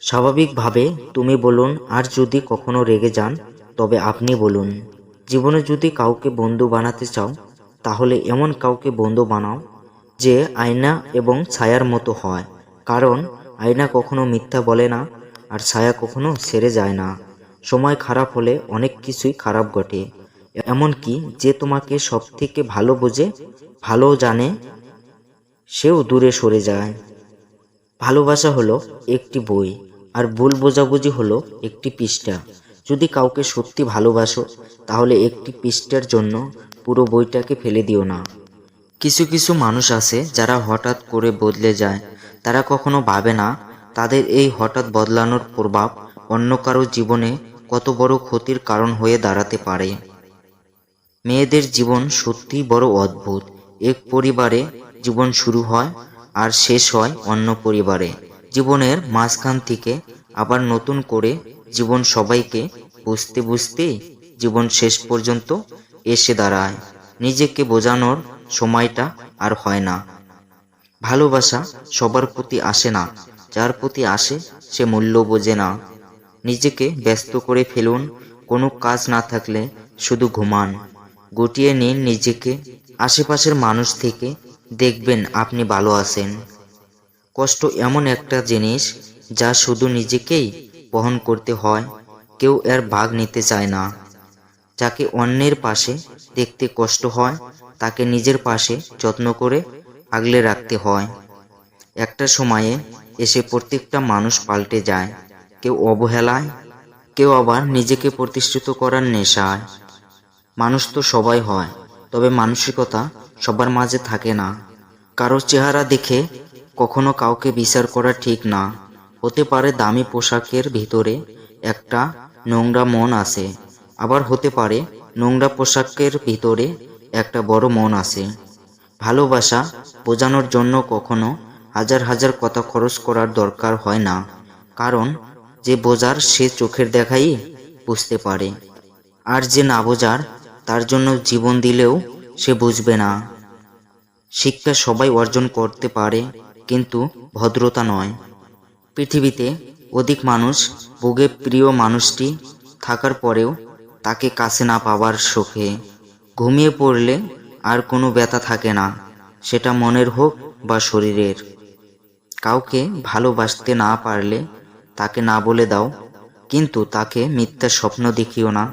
স্বাভাবিকভাবে তুমি বলুন, আর যদি কখনো রেগে যান তবে আপনি বলুন। জীবনে যদি কাউকে বন্ধু বানাতে চাও তাহলে এমন কাউকে বন্ধু বানাও যে আয়না এবং ছায়ার মতো হয়, কারণ আয়না কখনো মিথ্যা বলে না আর ছায়া কখনো ছেড়ে যায় না। সময় খারাপ হলে অনেক কিছুই খারাপ ঘটে, এমনকি যে তোমাকে সব থেকে ভালো বোঝে, ভালো জানে, সেও দূরে সরে যায়। ভালোবাসা হলো একটি বই, আর ভুল বোঝাবুঝি হলো একটি পৃষ্ঠা। যদি কাউকে সত্যি ভালোবাসো তাহলে একটি পৃষ্ঠার জন্য পুরো বইটাকে ফেলে দিও না। কিছু কিছু মানুষ আছে যারা হঠাৎ করে বদলে যায়, তারা কখনো ভাবে না তাদের এই হঠাৎ বদলানোর প্রভাব অন্য কারো জীবনে কত বড় ক্ষতির কারণ হয়ে দাঁড়াতে পারে। মেয়েদের জীবন সত্যিই বড় অদ্ভুত। এক পরিবারে জীবন শুরু হয় আর শেষ হয় অন্য পরিবারে। জীবনের মাঝখান থেকে আবার নতুন করে জীবন সবাইকে বুঝতে বুঝতে জীবন শেষ পর্যন্ত এসে দাঁড়ায়। নিজেকে বোঝানোর সময়টা আর হয় না। ভালোবাসা সবার প্রতি আসে না, যার প্রতি আসে সে মূল্য বোঝে না। নিজেকে ব্যস্ত করে ফেলুন, কোনো কাজ না থাকলে শুধু ঘুমান। গুটিয়ে নিন নিজেকে আশেপাশের মানুষ থেকে, দেখবেন আপনি ভালো আছেন। কষ্ট এমন একটা জিনিস যা শুধু নিজেকেই বহন করতে হয়, কেউ এর ভাগ নিতে চায় না। যাকে অন্যের পাশে দেখতে কষ্ট হয় তাকে নিজের পাশে যত্ন করে আগলে রাখতে হয়। একটা সময়ে এসে প্রত্যেকটা মানুষ পাল্টে যায়, কেউ অবহেলায়, কেউ আবার নিজেকে প্রতিষ্ঠিত করার নেশায়। মানুষ তো সবাই হয়, তবে মানসিকতা সবার মাঝে থাকে না। কারো চেহারা দেখে কখনো কাউকে বিচার করা ঠিক না। হতে পারে দামি পোশাকের ভিতরে একটা নোংরা মন আছে, আবার হতে পারে নোংরা পোশাকের ভিতরে একটা বড় মন আছে। ভালোবাসা বোঝানোর জন্য কখনো হাজার হাজার কথা খরচ করার দরকার হয় না, কারণ যে বোঝার সে চোখের দেখাই বুঝতে পারে, আর যে না বোঝার তার জন্য জীবন দিলেও সে বুঝবে না। শিক্ষা সবাই অর্জন করতে পারে, কিন্তু ভদ্রতা নয়। পৃথিবীতে অধিক মানুষ ভোগে প্রিয় মানুষটি থাকার পরেও তাকে কাছে না পাওয়ার শোকে। ঘুমিয়ে পড়লে আর কোনো ব্যথা থাকে না, সেটা মনের হোক বা শরীরের। কাউকে ভালোবাসতে না পারলে তাকে না বলে দাও, কিন্তু তাকে মিথ্যা স্বপ্ন দেখিও না।